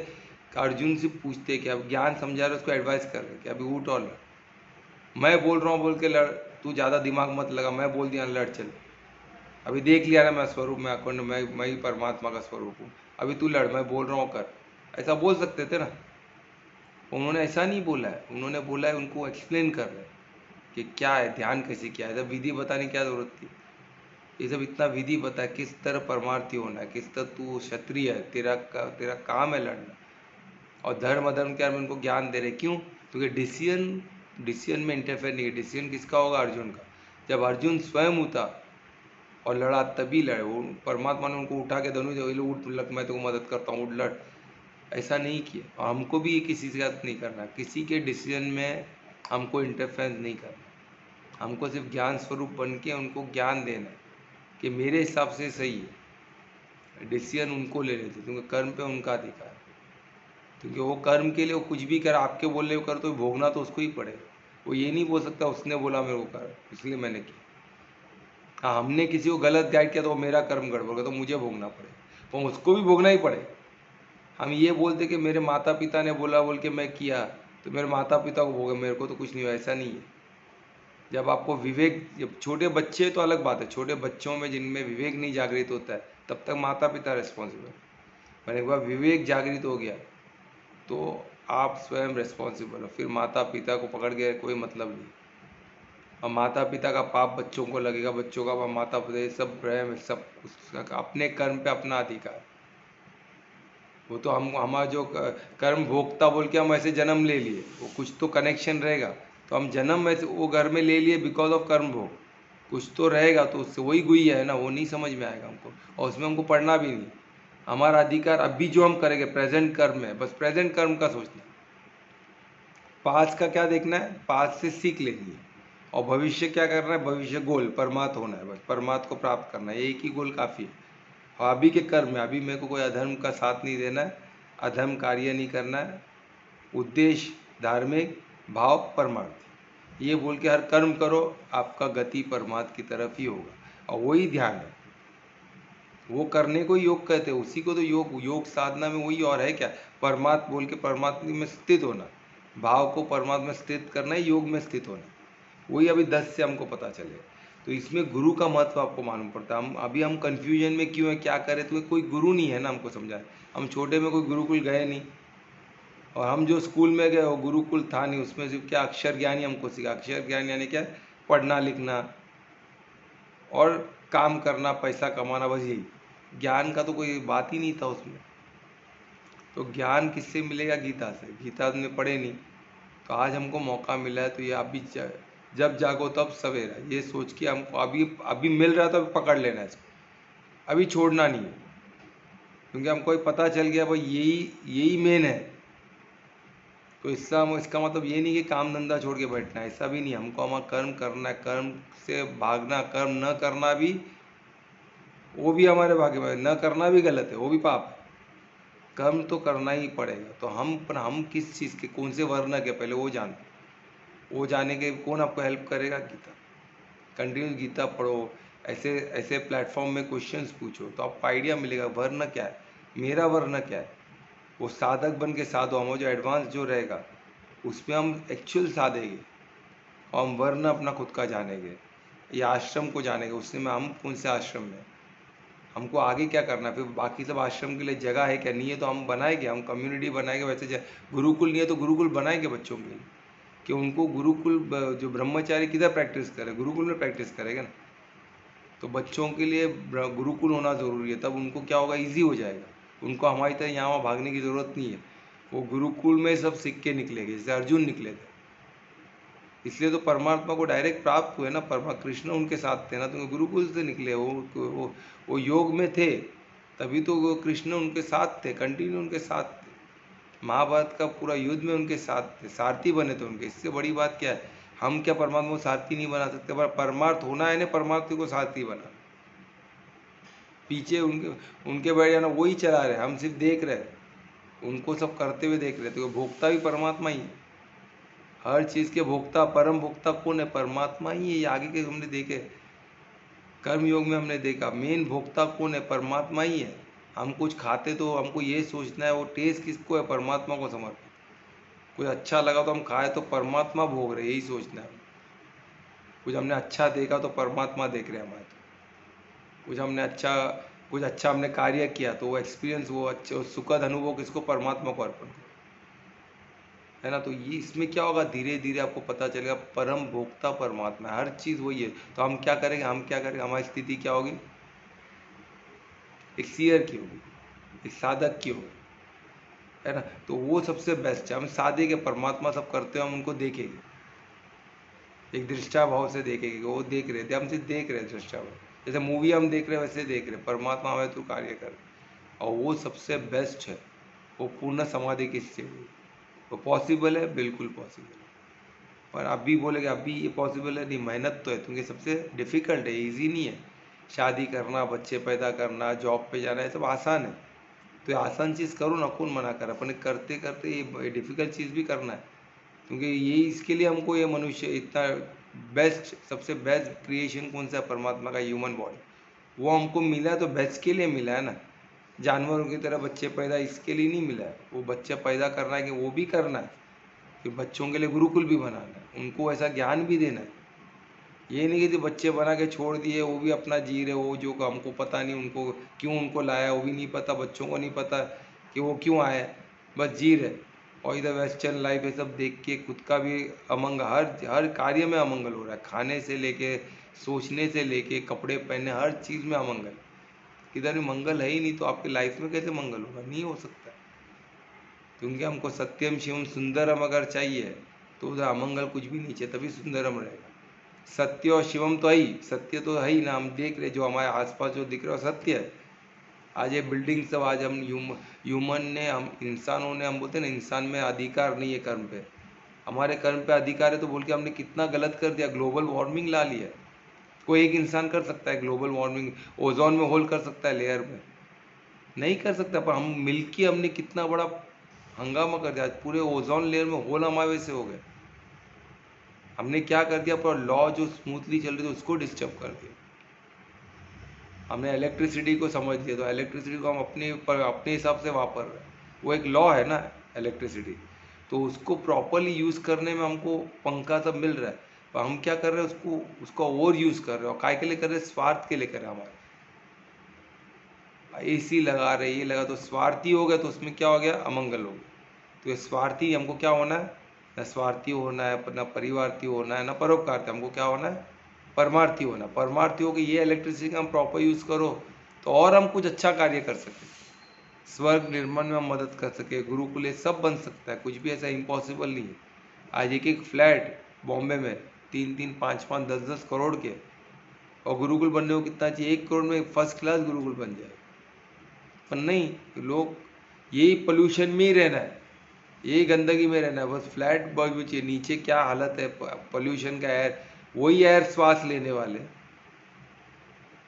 अर्जुन से पूछते कि अब ज्ञान समझा रहे उसको एडवाइस कर रहे कि अभी उठ और लड़, मैं बोल रहा हूँ बोल के लड़, तू ज़्यादा दिमाग मत लगा, मैं बोल दिया लड़ चल, अभी देख लिया ना मैं स्वरूप में अखंड, मैं ही परमात्मा का स्वरूप हूँ, अभी तू लड़, मैं बोल रहा हूँ कर, ऐसा बोल सकते थे ना। उन्होंने ऐसा नहीं बोला है, उन्होंने बोला है उनको एक्सप्लेन कर रहे हैं कि क्या है ध्यान, कैसे किया है, जब विधि बताने क्या जरूरत थी। ये सब इतना विधि बता है, किस तरह परमार्थी होना है, किस तरह तू क्षत्रिय है, तेरा काम है लड़ना। और धर्म अधर्म के बारे में उनको ज्ञान दे रहे, क्यों, क्योंकि डिसीजन में इंटरफेयर नहीं है। डिसीजन किसका होगा, अर्जुन का। जब अर्जुन स्वयं उठा और लड़ा तभी लड़े, वो परमात्मा ने उनको उठा के धनुष उठ लग, मैं तुमको मदद करता हूँ, उठ लड़, ऐसा नहीं किया। और हमको भी किसी से नहीं करना, किसी के डिसीजन में हमको इंटरफेरेंस नहीं करना, हमको सिर्फ ज्ञान स्वरूप बन के उनको ज्ञान देना है कि मेरे हिसाब से सही है। डिसीजन उनको ले लेते, क्योंकि कर्म पे उनका अधिकार है, क्योंकि वो कर्म के लिए वो कुछ भी कर, आपके बोलने को कर तो भोगना तो उसको ही पड़ेगा। वो ये नहीं बोल सकता उसने बोला मेरे को कर इसलिए मैंने किया। हाँ, हमने किसी को गलत गाइड किया तो मेरा कर्म गड़बड़ गया तो मुझे भोगना पड़ेगा, तो उसको भी भोगना ही पड़ेगा। हम ये बोलते कि मेरे माता पिता ने बोला बोल के मैं किया तो मेरे माता पिता को भोगे, मेरे को तो कुछ नहीं हुआ, ऐसा नहीं है। जब आपको विवेक, जब छोटे बच्चे तो अलग बात है, छोटे बच्चों में जिनमें विवेक नहीं जागृत होता है तब तक माता पिता रिस्पॉन्सिबल, पर एक बार विवेक जागृत हो गया तो आप स्वयं रिस्पॉन्सिबल हो। फिर माता पिता को पकड़ के कोई मतलब नहीं। और माता पिता का पाप बच्चों को लगेगा, बच्चों का पाप माता पिता, ये सब प्रेम, सब उसका अपने कर्म पे अपना अधिकार। वो तो हम हमारा जो कर्म भोगता बोल के हम ऐसे जन्म ले लिए, वो कुछ तो कनेक्शन रहेगा, तो हम जन्म ऐसे वो घर में ले लिए बिकॉज ऑफ कर्म भोग, कुछ तो रहेगा, तो उससे वही गुई है ना, वो नहीं समझ में आएगा हमको, और उसमें हमको पढ़ना भी नहीं। हमारा अधिकार अभी जो हम करेंगे प्रेजेंट कर्म है, बस प्रेजेंट कर्म का सोचना है। पास्ट का क्या देखना है, पास्ट से सीख लेनी है। और भविष्य क्या करना है, भविष्य गोल परमात्मा होना है, बस परमात्मा को प्राप्त करना है, एक ही गोल काफ़ी है। और अभी के कर्म में अभी मेरे को कोई अधर्म का साथ नहीं देना है, अधर्म कार्य नहीं करना है, उद्देश्य धार्मिक, भाव परमार्थ, ये बोल के हर कर्म करो, आपका गति परमात्मा की तरफ ही होगा। और वही ध्यान है, वो करने को योग कहते हैं, उसी को तो योग साधना में वही और है क्या, परमात्मा बोल के परमात्मा में स्थित होना, भाव को परमात्मा में स्थित करना ही योग में स्थित होना, वही अभी 10 से हमको पता चले। तो इसमें गुरु का महत्व आपको मालूम पड़ता है। हम कन्फ्यूजन में क्यों है, क्या करें, तो कोई गुरु नहीं है ना हमको समझाए। हम छोटे में कोई गुरुकुल गए नहीं, और हम जो स्कूल में गए वो गुरुकुल था नहीं, उसमें सिर्फ क्या अक्षर ज्ञान ही हमको सीखा। अक्षर ज्ञान यानी क्या, पढ़ना लिखना और काम करना, पैसा कमाना, बस यही। ज्ञान का तो कोई बात ही नहीं था उसमें। तो ज्ञान किससे मिलेगा, गीता से, गीता में पढ़े नहीं। तो आज हमको मौका मिला है, तो ये अभी जब जागो तब सवेरा, ये सोच के हमको अभी अभी मिल रहा था, अभी पकड़ लेना है इसको, अभी छोड़ना नहीं है। क्योंकि हमको पता चल गया भाई यही मेन है। तो इसका मतलब ये नहीं कि काम धंधा छोड़ के बैठना है, ऐसा भी नहीं। हमको हमारा कर्म करना है, कर्म से भागना, कर्म न करना भी वो भी हमारे भाग्य में, न करना भी गलत है, वो भी पाप है। कर्म तो करना ही पड़ेगा। तो हम किस चीज़ के, कौन से वर्ण के, पहले वो जान, वो जाने के कौन आपको हेल्प करेगा? गीता। कंटिन्यू गीता पढ़ो, ऐसे ऐसे प्लेटफॉर्म में क्वेश्चंस पूछो तो आपको आइडिया मिलेगा वर्ण क्या है, मेरा वर्ण क्या है। वो साधक बन के साधो, हम जो एडवांस जो रहेगा उसमें हम एक्चुअल साधेंगे और हम वर्ण अपना खुद का जानेंगे, ये आश्रम को जानेंगे, उससे में हम कौन से आश्रम में, हमको आगे क्या करना है। फिर बाकी सब आश्रम के लिए जगह है क्या, नहीं है तो हम बनाएंगे, हम कम्युनिटी बनाएंगे। वैसे गुरुकुल नहीं है तो गुरुकुल बनाएंगे बच्चों के लिए, कि उनको गुरुकुल जो ब्रह्मचारी किधर प्रैक्टिस करे, गुरुकुल में प्रैक्टिस करेगा ना। तो बच्चों के लिए गुरुकुल होना ज़रूरी है, तब उनको क्या होगा, ईजी हो जाएगा। उनको हमारी तरह यहाँ वहाँ भागने की ज़रूरत नहीं है, वो गुरुकुल में सब सीख के निकलेंगे, जैसे अर्जुन निकले थे। इसलिए तो परमात्मा को डायरेक्ट प्राप्त हुए ना, कृष्ण उनके साथ थे ना, तो गुरुकुल से निकले। वो योग में थे, तभी तो वो कृष्ण उनके साथ थे, कंटिन्यू उनके साथ थे। महाभारत का पूरा युद्ध में उनके साथ थे, सारथी बने थे उनके। इससे बड़ी बात क्या है? हम क्या परमात्मा को सारथी नहीं बना सकते? पर परमार्थ होना है ना, परमात्मा को सारथी बना, पीछे उनके उनके बैठ जाना, वही चला रहे, हम सिर्फ देख रहे, उनको सब करते हुए देख रहे। तो भोक्ता भी परमात्मा ही है, हर चीज़ के भोक्ता, परम भोक्ता कौन है? परमात्मा ही है। ये आगे के हमने देखे, कर्म योग में हमने देखा, मेन भोक्ता कौन है? परमात्मा ही है। हम कुछ खाते तो हमको ये सोचना है वो टेस्ट किसको है? परमात्मा को समर्पित। कुछ अच्छा लगा तो हम खाए तो परमात्मा भोग रहे, यही सोचना है। कुछ हमने अच्छा देखा तो परमात्मा देख रहे हमारे। कुछ अच्छा हमने कार्य किया तो वो एक्सपीरियंस, वो अच्छे सुखद अनुभव किसको? परमात्मा को अर्पण करो, है ना। तो ये इसमें क्या होगा, धीरे धीरे आपको पता चलेगा परम भोक्ता परमात्मा है, हर चीज़ वही है। तो हम क्या करेंगे, हमारी स्थिति क्या होगी? एक सीयर की होगी, एक साधक की होगी, है ना। तो वो सबसे बेस्ट है। हम साधे के परमात्मा सब करते हैं, हम उनको देखेंगे, एक दृष्टा भाव से देखेंगे, वो देख रहे थे, हम सिर्फ देख रहे हैं दृष्टा भाव। जैसे मूवी हम देख रहे हैं वैसे देख रहे, परमात्मा हमें तो कार्य कर, और वो सबसे बेस्ट है। वो पूर्ण समाधि किससे हुई? वो पॉसिबल है, बिल्कुल पॉसिबल है। पर अभी बोलेगे अभी ये पॉसिबल है नहीं, मेहनत तो है, क्योंकि सबसे डिफ़िकल्ट है, इजी नहीं है। शादी करना, बच्चे पैदा करना, जॉब पे जाना, ये सब आसान है। तो ये आसान चीज़ करो ना, कौन मना कर? अपने करते करते ये डिफ़िकल्ट चीज़ भी करना है, क्योंकि यही इसके लिए हमको ये मनुष्य इतना बेस्ट, सबसे बेस्ट क्रिएशन कौन सा? परमात्मा का ह्यूमन बॉडी। वो हमको मिला है तो बेस्ट के लिए मिला है ना। जानवरों की तरह बच्चे पैदा इसके लिए नहीं मिला है, वो बच्चे पैदा करना है कि वो भी करना है, कि बच्चों के लिए गुरुकुल भी बनाना है, उनको ऐसा ज्ञान भी देना है। ये नहीं कि बच्चे बना के छोड़ दिए, वो भी अपना जी रहे, वो जो हमको पता नहीं उनको क्यों उनको लाया, वो भी नहीं पता, बच्चों को नहीं पता कि वो क्यों आए, बस जी रहे। और इधर वेस्टर्न लाइफ ये सब देख के खुद का भी अमंगल, हर कार्य में अमंगल हो रहा है, खाने से लेके, सोचने से लेके, कपड़े पहनने, हर चीज़ में अमंगल। किधर भी मंगल है ही नहीं, तो आपकी लाइफ में कैसे मंगल होगा? नहीं हो सकता। क्योंकि हमको सत्यम शिवम सुंदरम अगर चाहिए तो उधर अमंगल कुछ भी नहीं चाहिए, तभी सुंदरम रहेगा। सत्य और शिवम तो है ही, सत्य तो है ही ना, हम देख रहे जो हमारे आसपास जो दिख रहा है सत्य है। आज ये बिल्डिंग सब, आज हम ह्यूमन ने, हम इंसानों ने, हम बोलते हैं ना इंसान में अधिकार नहीं है कर्म पे, हमारे कर्म पे अधिकार है तो बोल के हमने कितना गलत कर दिया, ग्लोबल वार्मिंग ला लिया। कोई एक इंसान कर सकता है ग्लोबल वार्मिंग, ओजोन में होल कर सकता है, लेयर में नहीं कर सकता, पर हम मिलके हमने कितना बड़ा हंगामा कर दिया, आज पूरे ओजोन लेयर में होल हमारे वजह से हो गए। हमने क्या कर दिया, पर लॉ जो स्मूथली चल रही थी उसको डिस्टर्ब कर दिया। हमने इलेक्ट्रिसिटी को समझ लिया, तो इलेक्ट्रिसिटी को हम अपने हिसाब से वापर रहे हैं। वो एक लॉ है ना इलेक्ट्रिसिटी, तो उसको प्रॉपरली यूज़ करने में हमको पंखा सब मिल रहा है, पर हम क्या कर रहे हैं, उसको ओवर यूज़ कर रहे हैं। और काय के लिए कर रहे हैं? स्वार्थ के लिए कर रहे हैं। हमारे AC लगा रहे, ये लगा, तो स्वार्थी हो गया, तो उसमें क्या हो गया? अमंगल हो गया। तो ये स्वार्थी हमको क्या होना है? न स्वार्थी होना है, न परिवार्थी होना है, न परोपकारती। हमको क्या होना है? परमार्थी होना। परमार्थी हो कि ये इलेक्ट्रिसिटी का हम प्रॉपर यूज़ करो तो और हम कुछ अच्छा कार्य कर सकें, स्वर्ग निर्माण में हम मदद कर सके, गुरुकुल सब बन सकता है, कुछ भी ऐसा इम्पॉसिबल नहीं है। आज एक एक फ्लैट बॉम्बे में 3-3, 5-5, 10-10 करोड़ के, और गुरुकुल बनने को कितना चाहिए? 1 करोड़ में फर्स्ट क्लास गुरुकुल बन जाए। पर नहीं, लोग यही पोल्यूशन में ही रहना है, यही गंदगी में रहना है, बस फ्लैट चाहिए। नीचे क्या हालत है पोल्यूशन का, एयर, वही एयर श्वास लेने वाले,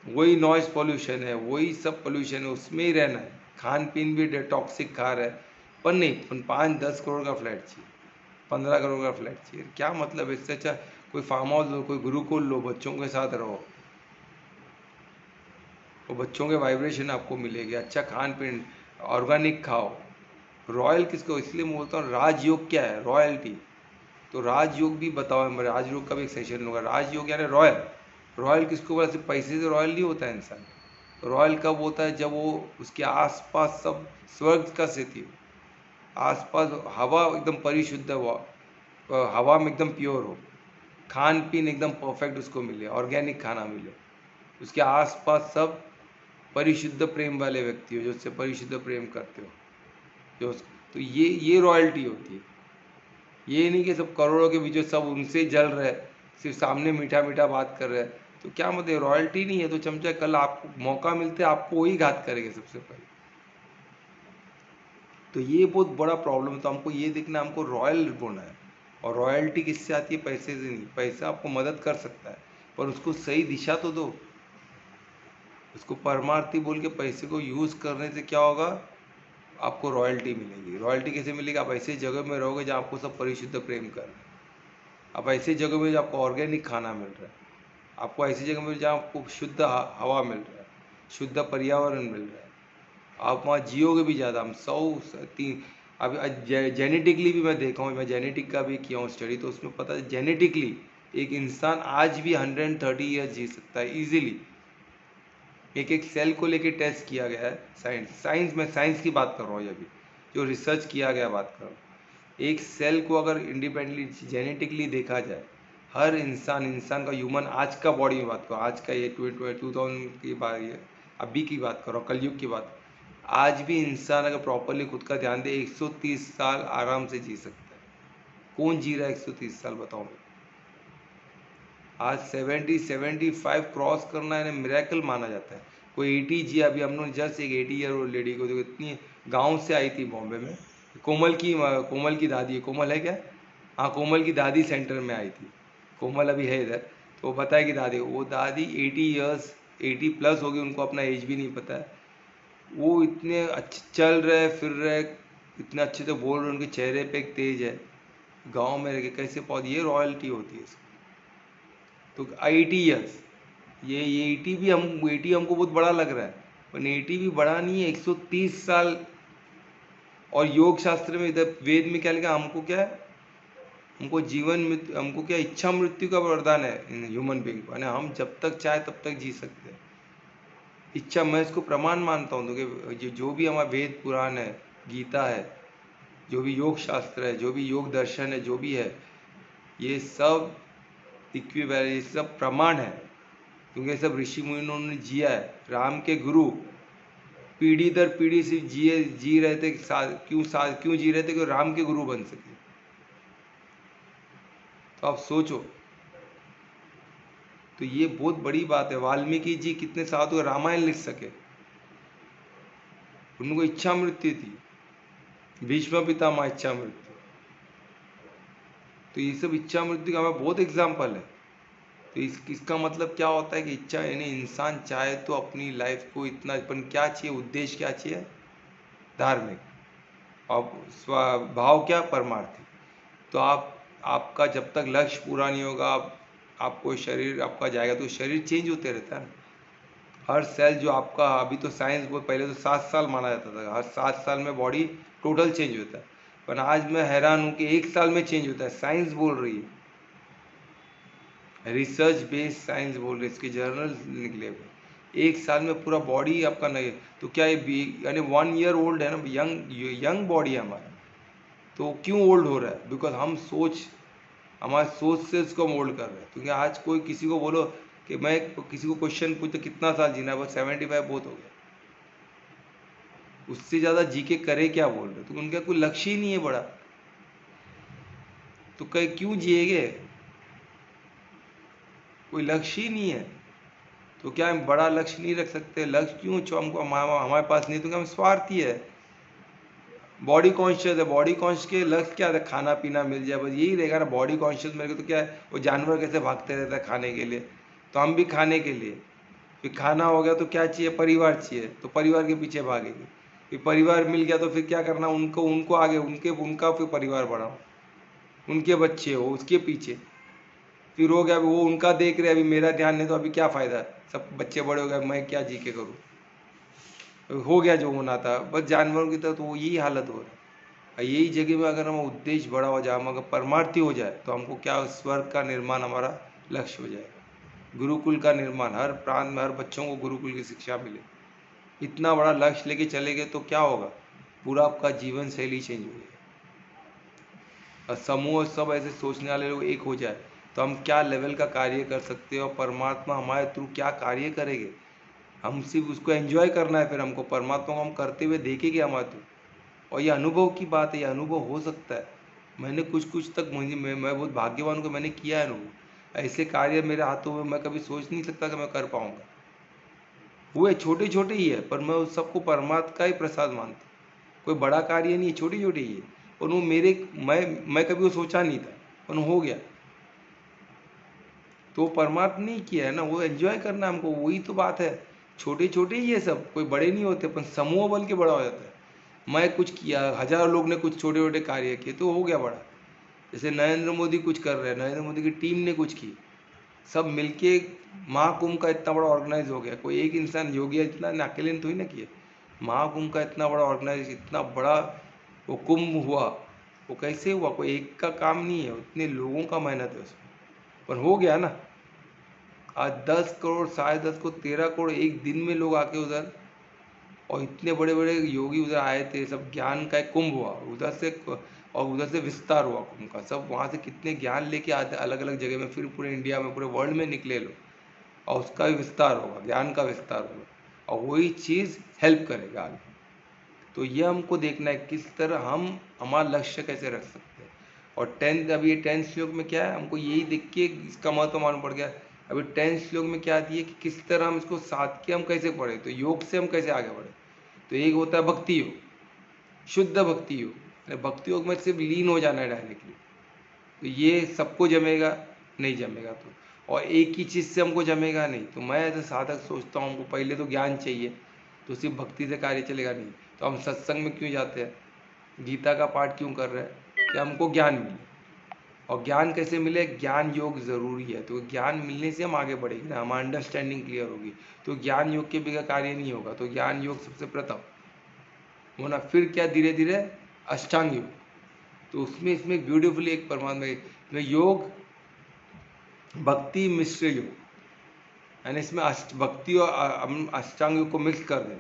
वही नॉइज पोल्यूशन है, वही सब पोल्यूशन है, उसमें ही रहना है। खान पीन भी टॉक्सिक खा रहे हैं, पर नहीं, 5-10 करोड़ का फ्लैट चाहिए, 15 करोड़ का फ्लैट चाहिए। क्या मतलब? इससे अच्छा कोई फार्म हाउस लो, कोई गुरुकुल लो, बच्चों के साथ रहो, और बच्चों के वाइब्रेशन आपको मिलेगी, अच्छा खान पीन, ऑर्गेनिक खाओ। रॉयल किसको, इसलिए मैं बोलता हूँ राजयोग क्या है, रॉयल्टी। तो राजयोग भी बताओ, मैं राजयोग का भी एक सेशन लूँगा। राजयोग यानी रॉयल। रॉयल किसको बोला? सिर्फ पैसे से रॉयल नहीं होता है इंसान। रॉयल कब होता है? जब वो उसके आसपास सब स्वर्ग का स्थिति हो, आसपास हवा एकदम परिशुद्ध हो, हवा में एकदम प्योर हो, खान पीन एकदम परफेक्ट उसको मिले, ऑर्गेनिक खाना मिले, उसके आसपास सब परिशुद्ध प्रेम वाले व्यक्ति हो, जो उससे परिशुद्ध प्रेम करते हो, जो तो ये रॉयल्टी होती है। ये नहीं कि सब करोड़ों के बीच सब उनसे जल रहे, सिर्फ सामने मीठा मीठा बात कर रहे हैं, तो क्या मतलब? रॉयल्टी नहीं है तो चमचा, कल आपको मौका मिलते आपको वही घात करेंगे सबसे पहले। तो ये बहुत बड़ा प्रॉब्लम है। तो हमको ये देखना, हमको रॉयल होना है। और रॉयल्टी किससे आती है? पैसे से नहीं। पैसा आपको मदद कर सकता है, पर उसको सही दिशा तो दो। उसको परमार्थी बोल के पैसे को यूज़ करने से क्या होगा? आपको रॉयल्टी मिलेगी। रॉयल्टी कैसे मिलेगी? आप ऐसी जगह में रहोगे जहाँ आपको सब परिशुद्ध प्रेम कर रहे हैं, आप ऐसी जगह में जहाँ आपको ऑर्गेनिक खाना मिल रहा है, आपको ऐसी जगह में जहाँ आपको शुद्ध हवा मिल रहा है, शुद्ध पर्यावरण मिल रहा है, आप वहाँ जियोगे भी ज़्यादा। हम 100-3 अब जेनेटिकली भी मैं देखा हूँ, मैं जेनेटिक का भी किया हूँ स्टडी, तो उसमें पता है जेनेटिकली एक इंसान आज भी 130 ईयर्स जी सकता है ईजिली। एक एक सेल को लेके टेस्ट किया गया है, साइंस में, साइंस की बात कर रहा हूँ अभी, जो रिसर्च किया गया बात कर रहा हूँ। एक सेल को अगर इंडिपेंडेंटली जेनेटिकली देखा जाए, हर इंसान का, ह्यूमन आज का बॉडी में बात करो, आज का ये 2000 की बात, ये अभी की बात करो, कलयुग की बात, आज भी इंसान अगर प्रॉपरली खुद का ध्यान दे 130 साल आराम से जी सकता है। कौन जी रहा है 130 साल, बताओ मेरे? आज 70-75 क्रॉस करना है मिरेकल माना जाता है। कोई 80 जी, अभी हम लोग जस्ट एक 80 ईयर ओल्ड लेडी को जो इतनी गांव से आई थी बॉम्बे में, कोमल की दादी, कोमल है क्या? हाँ, कोमल की दादी सेंटर में आई थी, कोमल अभी है इधर। तो वो बताया कि दादी, वो दादी 80 ईयर्स, 80 प्लस हो गई, उनको अपना एज भी नहीं पता है। वो इतने अच्छे चल रहे फिर रहे, इतने अच्छे से बोल रहे, उनके चेहरे पे एक तेज है। गांव में रह के कैसे पौधे, ये रॉयल्टी होती है। तो 80 ईयर्स, ये 80 भी, हम 80 हमको बहुत बड़ा लग रहा है, पर 80 भी बड़ा नहीं है, 130 साल। और योग शास्त्र में, इधर वेद में क्या लिखा? हमको क्या है? हमको जीवन मृत्यु, हमको क्या, इच्छा मृत्यु का वरदान है इन ह्यूमन बींग को, है हम जब तक चाहे तब तक जी सकते हैं। इच्छा, मैं इसको प्रमाण मानता हूँ, क्योंकि जो भी हमारा वेद पुराण है, गीता है, जो भी योग शास्त्र है, जो भी योग दर्शन है, जो भी है, ये सब इक्विवेलेंट, ये सब प्रमाण है, क्योंकि सब ऋषि मुनियों ने जिया है। राम के गुरु पीढ़ी दर पीढ़ी से जी रहे थे, क्यों जी रहे थे? कि राम के गुरु बन सके। तो आप सोचो, तो ये बहुत बड़ी बात है। वाल्मीकि जी कितने साधु रामायण लिख सके, उनको इच्छा मृत्यु थी। भीष्म पितामह इच्छा मृत्यु। तो ये सब इच्छा मृत्यु का हमें बहुत एग्जाम्पल है। तो इसका मतलब क्या होता है? कि इच्छा यानी इंसान चाहे तो अपनी लाइफ को इतना, अपन क्या चाहिए, उद्देश्य क्या चाहिए? धार्मिक। और स्वभाव क्या? परमार्थी। तो आपका जब तक लक्ष्य पूरा नहीं होगा, आपको शरीर आपका जाएगा, तो शरीर चेंज होते रहता है। हर सेल जो आपका, अभी तो साइंस बहुत, पहले तो 7 साल माना जाता था, हर 7 साल में बॉडी टोटल चेंज होता है, पर आज मैं हैरान हूँ कि 1 साल में चेंज होता है। साइंस बोल रही है, रिसर्च बेस्ड साइंस बोल रही है, इसके जर्नल निकले हुए, 1 साल में पूरा बॉडी आपका नहीं। तो क्या ये यानी 1 ईयर ओल्ड है ना, यंग बॉडी है हमारा। तो क्यों ओल्ड हो रहा है? बिकॉज हम हमारे सोच से इसको मोल्ड कर रहे हैं। क्योंकि आज कोई किसी को बोलो कि मैं किसी को क्वेश्चन पूछता कितना साल जीना है, बस 75 बहुत हो गया, उससे ज़्यादा जी के करे क्या बोल रहे? तो उनका कोई लक्ष्य ही नहीं है बड़ा, तो कहीं क्यों जिएगे? कोई लक्ष्य ही नहीं है। तो क्या हम बड़ा लक्ष्य नहीं रख सकते? लक्ष्य क्यों हमको हमारे पास नहीं, तो क्या हम स्वार्थी है? बॉडी कॉन्शियस है, बॉडी कॉन्शियस के लक्ष्य क्या है? खाना पीना मिल जाए, बस यही रहेगा ना। बॉडी कॉन्शियस मेरे को तो क्या है, वो जानवर कैसे भागते रहता है खाने के लिए, तो हम भी खाने के लिए, फिर खाना हो गया तो क्या चाहिए? परिवार चाहिए, तो परिवार के पीछे भागेंगे। फिर परिवार मिल गया तो फिर क्या करना, उनको उनको आगे उनका फिर परिवार बढ़ाओ, उनके बच्चे हो उसके पीछे, फिर हो गया वो उनका देख रहे, अभी मेरा ध्यान नहीं तो अभी क्या फ़ायदा, सब बच्चे बड़े हो गए, मैं क्या जी के करूँ, हो गया जो होना था, बस जानवरों की तरह तो यही हालत हो रहा है। यही जगह में अगर हम उद्देश्य बड़ा हो जाए, हम अगर परमार्थी हो जाए तो हमको क्या स्वर्ग का निर्माण हमारा लक्ष्य हो जाएगा, गुरुकुल का निर्माण, हर प्रांत में हर बच्चों को गुरुकुल की शिक्षा मिले, इतना बड़ा लक्ष्य लेके चले गए तो क्या होगा, पूरा आपका जीवन शैली चेंज हो जाएगा। और समूह सब ऐसे सोचने वाले लोग एक हो जाए तो हम क्या लेवल का कार्य कर सकते हैं और परमात्मा हमारे थ्रू क्या कार्य करेंगे, हम सिर्फ उसको एंजॉय करना है, फिर हमको परमात्मा को हम करते हुए देखेंगे हमारे थ्रू। और ये अनुभव की बात है, ये अनुभव हो सकता है। मैंने कुछ तक मुझे मैं बहुत भाग्यवान हूँ कि मैंने किया है अनुभव, ऐसे कार्य मेरे हाथों में मैं कभी सोच नहीं सकता कि मैं कर पाऊँगा, हुए छोटे छोटे ही है पर मैं उस सबको परमात्मा का ही प्रसाद मानता हूँ, कोई बड़ा कार्य नहीं है, छोटे छोटे ही है। और वो मेरे मैं कभी वो सोचा नहीं था पर हो गया, तो परमात्मा ने किया है ना, वो एंजॉय करना है हमको, वही तो बात है। छोटे छोटे ही है सब, कोई बड़े नहीं होते, पर समूह बल के बड़ा हो जाता है। मैं कुछ किया, हजारों लोग ने कुछ छोटे छोटे कार्य किए तो हो गया बड़ा। जैसे नरेंद्र मोदी कुछ कर रहे हैं, नरेंद्र मोदी की टीम ने कुछ की, सब मिलके महाकुंभ का इतना बड़ा ऑर्गेनाइज हो गया, कोई एक इंसान योगी इतना अकेले ने थोड़ी ना किया, महाकुंभ का इतना बड़ा ऑर्गेनाइज, इतना बड़ा वो कुंभ हुआ, वो कैसे हुआ, कोई एक का काम नहीं है, उतने लोगों का मेहनत है उसमें, पर हो गया ना। आज 10 करोड़ 10.5 को 13 करोड़ एक दिन में लोग आके उधर, और इतने बड़े बड़े योगी उधर आए थे, सब ज्ञान का एक कुंभ हुआ उधर से, और उधर से विस्तार हुआ कुंभ का, सब वहाँ से कितने ज्ञान लेके आते अलग अलग जगह में, फिर पूरे इंडिया में पूरे वर्ल्ड में निकले लोग, और उसका भी विस्तार होगा, ज्ञान का विस्तार होगा, और वही चीज़ हेल्प करेगा आगे। तो ये हमको देखना है किस तरह हम हमारा लक्ष्य कैसे रख सकते हैं। और अभी ये 10th श्लोक में क्या है, हमको यही देख के इसका महत्व मालूम पड़ गया। अभी 10th श्लोक में क्या दिए कि किस तरह हम इसको साध के हम कैसे पढ़े, तो योग से हम कैसे आगे बढ़े। तो एक होता है भक्ति योग, शुद्ध भक्ति योग, भक्ति योग में सिर्फ लीन हो जाना है डायरेक्टली, तो ये सबको जमेगा नहीं, जमेगा तो, और एक ही चीज़ से हमको जमेगा नहीं। तो मैं ऐसे साधक सोचता हूँ हमको पहले तो ज्ञान चाहिए, तो सिर्फ भक्ति से कार्य चलेगा नहीं। तो हम सत्संग में क्यों जाते हैं, गीता का पाठ क्यों कर रहे हैं, कि हमको ज्ञान मिले। और ज्ञान कैसे मिले, ज्ञान योग ज़रूरी है, तो ज्ञान मिलने से हम आगे बढ़ेंगे ना, हमारी अंडरस्टैंडिंग क्लियर होगी। तो ज्ञान योग के बिना कार्य नहीं होगा, तो ज्ञान योग सबसे प्रथम होना, फिर क्या धीरे धीरे अष्टांग योग। तो उसमें इसमें ब्यूटीफुली एक परमात्मा में योग भक्ति मिश्र योग, यानी इसमें भक्ति और अष्टांग योग को मिक्स कर दें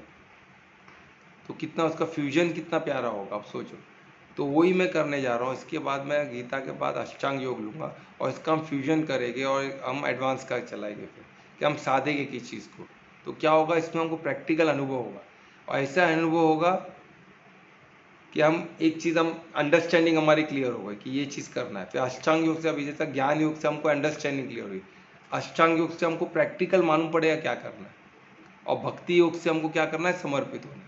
तो कितना उसका फ्यूजन कितना प्यारा होगा, आप सोचो। तो वही मैं करने जा रहा हूँ, इसके बाद मैं गीता के बाद अष्टांग योग लूँगा और इसका हम फ्यूजन करेंगे और हम एडवांस का चलाएंगे, फिर कि हम साधेंगे किस चीज़ को। तो क्या होगा, इसमें हमको प्रैक्टिकल अनुभव होगा, और ऐसा अनुभव होगा कि हम एक चीज़, हम अंडरस्टैंडिंग हमारी क्लियर होगा कि ये चीज़ करना है। फिर अष्टांग योग से, अभी जैसा ज्ञान योग से हमको अंडरस्टैंडिंग क्लियर होगी, अष्टांग योग से हमको प्रैक्टिकल मालूम पड़ेगा क्या करना है, और भक्ति योग से हमको क्या करना है, समर्पित होना है।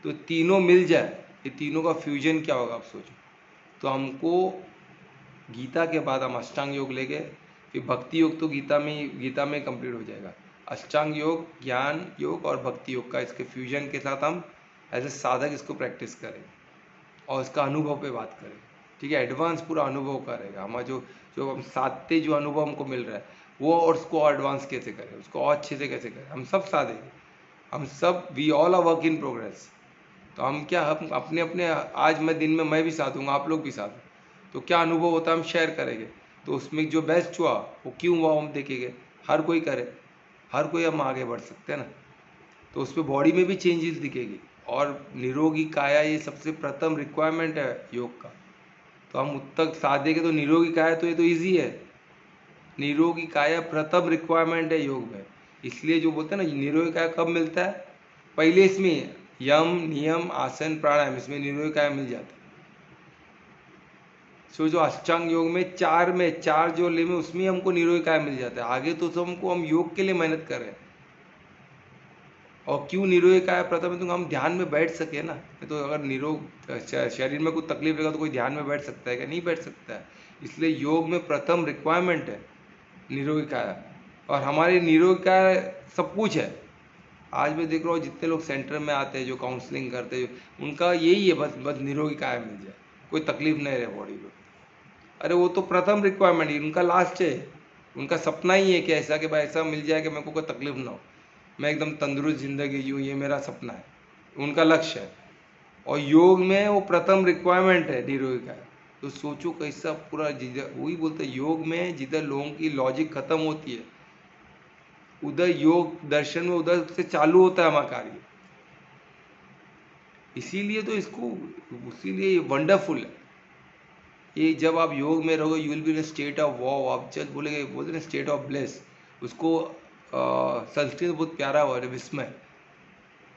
तो तीनों मिल जाए, ये तीनों का फ्यूजन क्या होगा आप सोचो। तो हमको गीता के बाद हम अष्टांग योग ले गए, फिर भक्ति योग तो गीता में कंप्लीट हो जाएगा। अष्टांग योग, ज्ञान योग और भक्ति योग का, इसके फ्यूजन के साथ हम एज ए साधक इसको प्रैक्टिस करें और इसका अनुभव पे बात करें, ठीक है। एडवांस पूरा अनुभव करेगा हमारा, जो जो हम साधते जो अनुभव हमको मिल रहा है वो, और उसको और एडवांस कैसे करें, उसको और अच्छे से कैसे करें। हम सब साधेंगे, हम सब, we all are work in progress. तो हम क्या, हम अपने अपने, आज मैं दिन में मैं भी साधूंगा, आप लोग भी साधो, तो क्या अनुभव होता है हम शेयर करेंगे। तो उसमें जो बेस्ट हुआ वो क्यों हुआ हम देखेंगे, हर कोई करे, हर कोई हम आगे बढ़ सकते हैं ना। तो उस पर बॉडी में भी चेंजेस दिखेगी, और निरोगी काया ये सबसे प्रथम रिक्वायरमेंट है योग का। तो हम उत तक साधेंगे तो निरोगी काया, तो ये तो ईजी है, निरोगी काया प्रथम रिक्वायरमेंट है योग में। इसलिए जो बोलते हैं ना, निरोगी काया कब मिलता है, पहले इसमें यम नियम आसन प्राणायाम, इसमें निरोगी काया मिल जाता है। सो जो अष्टांग योग में चार जो ले में, उसमें हमको निरोगी काया मिल जाता है। आगे तो हमको, हम योग के लिए मेहनत कर रहे हैं। और क्यों निरोगी काया प्रथम, तो हम ध्यान में बैठ सके ना। तो अगर निरोग शरीर में कोई तकलीफ रहेगा तो कोई ध्यान में बैठ सकता है क्या, नहीं बैठ सकता है। इसलिए योग में प्रथम रिक्वायरमेंट है निरोगी काया, और हमारी निरोगी काया सब कुछ है। आज मैं देख रहा हूँ जितने लोग सेंटर में आते हैं, जो काउंसलिंग करते हैं, उनका यही है, बस बस निरोगी काया मिल जाए, कोई तकलीफ नहीं रहे बॉडी को। अरे वो तो प्रथम रिक्वायरमेंट है, उनका लास्ट है। उनका सपना ही है कि ऐसा, कि भाई ऐसा मिल जाए कि मेरे को कोई तकलीफ ना हो, मैं एकदम तंदुरुस्त जिंदगी जीऊँ, ये मेरा सपना है, उनका लक्ष्य है। और योग में वो प्रथम रिक्वायरमेंट है निरोगी काया। तो सोचो कैसा पूरा, जिधर वही बोलते हैं, योग में जिधर लोगों की लॉजिक खत्म होती है, उधर योग दर्शन में उधर से चालू होता है हमारा कार्य। इसीलिए तो इसको, इसीलिए वंडरफुल है ये। जब आप योग में रहोगे, you will be in state of wow, आप जब बोलते ना स्टेट ऑफ ब्लेस, उसको संस्कृत में बहुत प्यारा वर्ड है, विस्मय।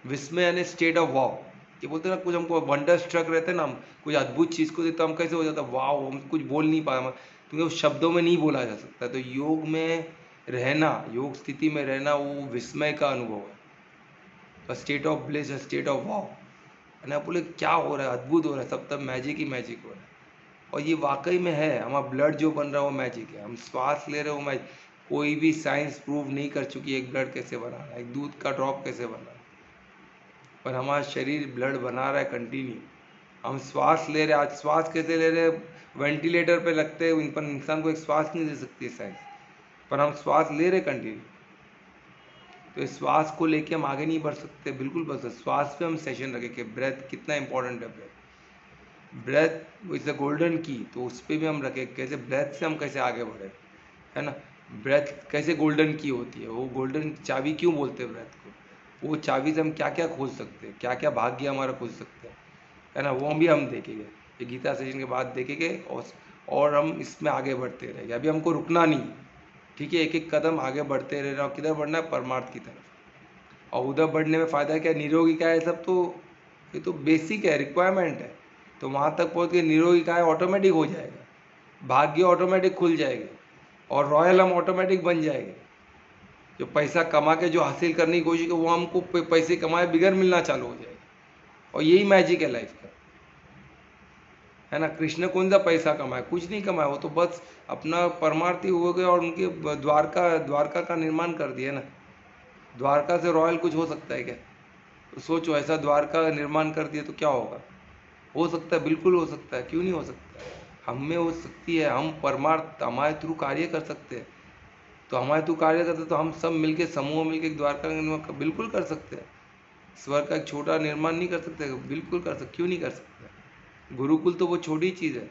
विस्मय यानी स्टेट ऑफ वॉव। ये बोलते हैं ना, कुछ हमको वंडर स्ट्रक रहते हैं ना, हम कुछ अद्भुत चीज़ को देखते हम कैसे हो जाता है वाव, हम कुछ बोल नहीं पाए, क्योंकि उस शब्दों में नहीं बोला जा सकता। तो योग में रहना, योग स्थिति में रहना, वो विस्मय का अनुभव है, state of bless, state of wow. ना बोले क्या हो रहा है, अद्भुत हो रहा है, सब तब मैजिक ही मैजिक हो रहा है। और ये वाकई में है, हमारा ब्लड जो बन रहा है वो मैजिक है, हम श्वास ले रहे हो मैजिक। कोई भी साइंस प्रूव नहीं कर चुकी एक ब्लड कैसे बनाना है, एक दूध का ड्रॉप कैसे बनाना है, पर हमारा शरीर ब्लड बना रहा है कंटिन्यू। हम श्वास ले रहे हैं, आज श्वास कैसे ले रहे हैं, वेंटिलेटर पे लगते हैं, इन पर इंसान को एक श्वास नहीं दे सकती साइंस, पर हम श्वास ले रहे कंटिन्यू। तो इस श्वास को लेके हम आगे नहीं बढ़ सकते, बिल्कुल बढ़ सकते। श्वास पे हम सेशन रखें कि ब्रेथ कितना इंपॉर्टेंट है, ब्रेथ इज द गोल्डन की, तो उस पर भी हम रखें कैसे ब्रेथ से हम कैसे आगे बढ़े, है ना। ब्रेथ कैसे गोल्डन की होती है, वो गोल्डन चाबी क्यों बोलते हैं ब्रेथ को, वो चाबी से हम क्या क्या खोल सकते हैं, क्या क्या भाग्य हमारा खोल सकते हैं, है ना, वो भी हम देखेंगे ये गीता सेशन के बाद देखेंगे। और हम इसमें आगे बढ़ते रहेंगे, अभी हमको रुकना नहीं, ठीक है, एक एक कदम आगे बढ़ते रहना। और किधर बढ़ना है, परमार्थ की तरफ। और उधर बढ़ने में फ़ायदा क्या, निरोगी क्या है, सब तो ये तो बेसिक है, रिक्वायरमेंट है। तो वहाँ तक पहुँच के निरोगी काय ऑटोमेटिक हो जाएगा, भाग्य ऑटोमेटिक खुल जाएगा, और रॉयल हम ऑटोमेटिक बन जाएंगे। जो पैसा कमा के जो हासिल करने की कोशिश, वो हमको पैसे कमाए बगैर मिलना चालू हो जाएगा। और यही मैजिक है लाइफ का, है ना। कृष्ण कौन सा पैसा कमाए, कुछ नहीं कमाया, वो तो बस अपना परमार्थी हो गए और उनके द्वारका का निर्माण कर दिया ना। द्वारका से रॉयल कुछ हो सकता है क्या, तो सोचो, ऐसा द्वारका का निर्माण कर दिया तो क्या होगा। हो सकता है, बिल्कुल हो सकता है, क्यों नहीं हो सकता, हम में हो सकती है। हम परमार्थ हमारे थ्रू कार्य कर सकते हैं, तो हमारे थ्रू कार्य करते तो हम सब मिलके, समूह मिलके एक द्वारका का निर्माण बिल्कुल कर सकते हैं। स्वर्ग का एक छोटा निर्माण नहीं कर सकते, बिल्कुल कर सकते, क्यों नहीं कर सकते। गुरुकुल तो वो छोटी चीज़ है।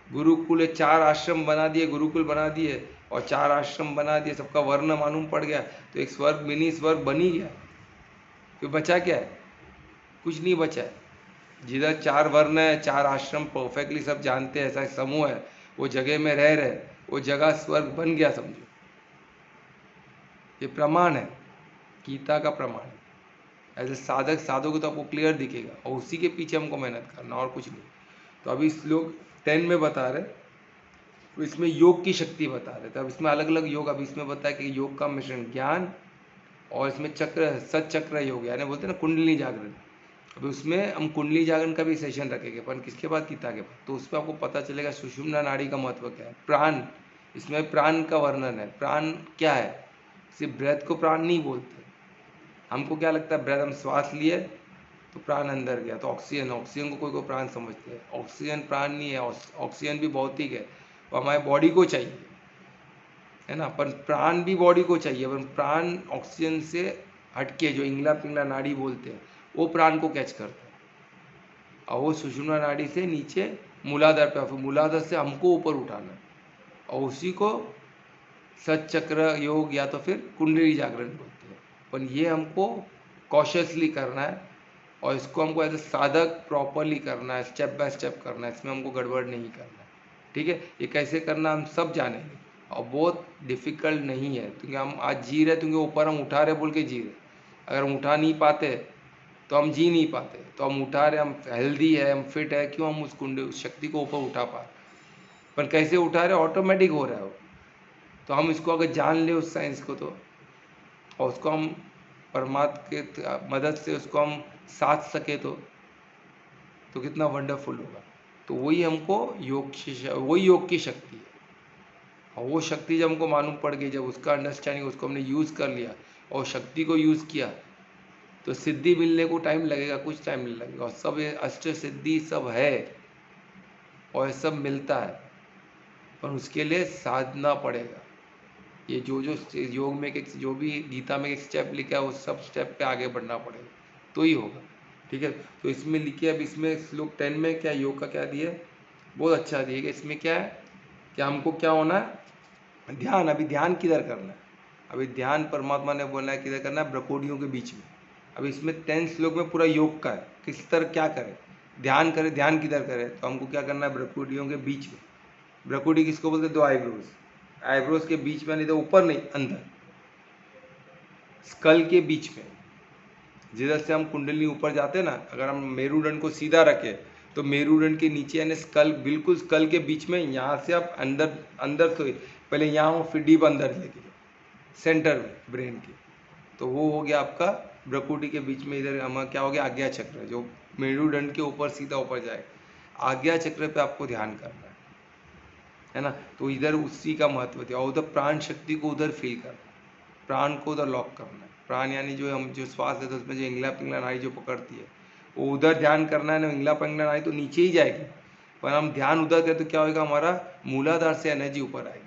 गुरुकुल 4 आश्रम बना दिए, गुरुकुल बना दिए और 4 आश्रम बना दिए, सबका वर्ण मालूम पड़ गया, तो एक स्वर्ग, मिनी स्वर्ग बन ही गया। तो बचा क्या है, कुछ नहीं बचा है। जिधर 4 वर्ण है, 4 आश्रम परफेक्टली सब जानते हैं, ऐसा समूह है, वो जगह में रह रहे, वो जगह स्वर्ग बन गया, समझो। ये प्रमाण है, गीता का प्रमाण है। ऐसे साधक साधोगे तो आपको क्लियर दिखेगा, और उसी के पीछे हमको मेहनत करना, और कुछ नहीं। तो अभी श्लोक 10 में बता रहे, तो इसमें योग की शक्ति बता रहे थे। अब इसमें अलग अलग योग, अभी इसमें बताया कि योग का मिश्रण ज्ञान, और इसमें चक्र, सचक्र योग, यानी बोलते हैं ना कुंडली जागरण। अभी उसमें हम कुंडली जागरण का भी सेशन रखेंगे, पर किसके बाद, गीता के बाद। तो उसमें आपको पता चलेगा सुषुम्ना नाड़ी का महत्व क्या है, प्राण, इसमें प्राण का वर्णन है। प्राण क्या है, सिर्फ ब्रेथ को प्राण नहीं बोलते। हमको क्या लगता है, ब्रेथ हम श्वास लिए तो प्राण अंदर गया, तो ऑक्सीजन, ऑक्सीजन को कोई प्राण समझते हैं। ऑक्सीजन प्राण नहीं है, ऑक्सीजन भी भौतिक है, वो हमारे बॉडी को चाहिए, है ना। पर प्राण भी बॉडी को चाहिए, पर प्राण ऑक्सीजन से हटके, जो इंगला पिंगला नाड़ी बोलते हैं, वो प्राण को कैच करता है, और वो सुषुम्ना नाड़ी से नीचे मूलाधार पे, फिर मूलाधार से हमको ऊपर उठाना है, और उसी को सचक्र योग या तो फिर कुंडली जागरण बोलते हैं। पर ये हमको कॉशियसली करना है, और इसको हमको एज ए साधक प्रॉपरली करना है, स्टेप बाय स्टेप करना है, इसमें हमको गड़बड़ नहीं करना है, ठीक है। ये कैसे करना हम सब जानेंगे, और बहुत डिफ़िकल्ट नहीं है, क्योंकि हम आज जी रहे, क्योंकि ऊपर हम उठा रहे बोल के जी रहे। अगर हम उठा नहीं पाते तो हम जी नहीं पाते। तो हम उठा रहे, हम हेल्दी है, हम फिट है, क्यों हम उस शक्ति को ऊपर उठा पा रहे। पर कैसे उठा रहे, ऑटोमेटिक हो रहा है वो। तो हम इसको अगर जान ले उस साइंस को, तो और उसको हम परमात्मा के मदद से उसको हम साध सके, तो कितना वंडरफुल होगा। तो वही हमको वही योग की शक्ति है। और वो शक्ति जब हमको मालूम पड़ गई, जब उसका अंडरस्टैंडिंग, उसको हमने यूज़ कर लिया और शक्ति को यूज़ किया, तो सिद्धि मिलने को टाइम लगेगा, कुछ टाइम नहीं लगेगा। और सब ये अष्ट सिद्धि सब है और ये सब मिलता है, पर उसके लिए साधना पड़ेगा। ये जो जो योग में जो भी गीता में एक स्टेप लिखा है, उस सब स्टेप पे आगे बढ़ना पड़ेगा तो ही होगा। ठीक है, तो इसमें लिखिए, अब इसमें श्लोक 10 में क्या योग का क्या दिया, बहुत अच्छा दिया कि इसमें क्या है कि हमको क्या होना है, ध्यान। अभी ध्यान किधर करना है, अभी ध्यान परमात्मा ने बोला है किधर करना है, ब्रकोडियों के बीच में। अब इसमें 10 श्लोक में पूरा योग का है, किस तरह क्या करें, ध्यान करें, ध्यान किधर करें, तो हमको क्या करना है, ब्रकोडियों के बीच में। ब्रकोडी किसको बोलते हैं, दो आईब्रोज, आईब्रोज के बीच में, नहीं तो ऊपर नहीं, अंदर स्कल के बीच में। जिधर से हम कुंडली ऊपर जाते हैं ना, अगर हम मेरुदंड को सीधा रखें तो मेरुदंड के नीचे यानी स्कल, बिल्कुल स्कल के बीच में, यहाँ से आप अंदर अंदर तो पहले यहाँ हो, फिर डीप अंदर लेके सेंटर में ब्रेन के, तो वो हो गया आपका ब्रकुटी के बीच में। इधर हमारा क्या हो गया, आज्ञा चक्र, जो मेरुदंड के ऊपर सीधा ऊपर जाएगा। आज्ञा चक्र पे आपको ध्यान करना है ना, तो इधर उसी का महत्व दिया। और उधर प्राण शक्ति को उधर फील करना, प्राण को उधर लॉक करना है। प्राण यानी जो हम जो श्वास लेते हैं उसमें जो इंगला पिंगला नाड़ी जो पकड़ती है, वो उधर ध्यान करना है ना। इंगला पिंगला नाड़ी तो नीचे ही जाएगी, पर हम ध्यान उधर करें तो क्या होगा, हमारा मूलाधार से एनर्जी ऊपर आएगी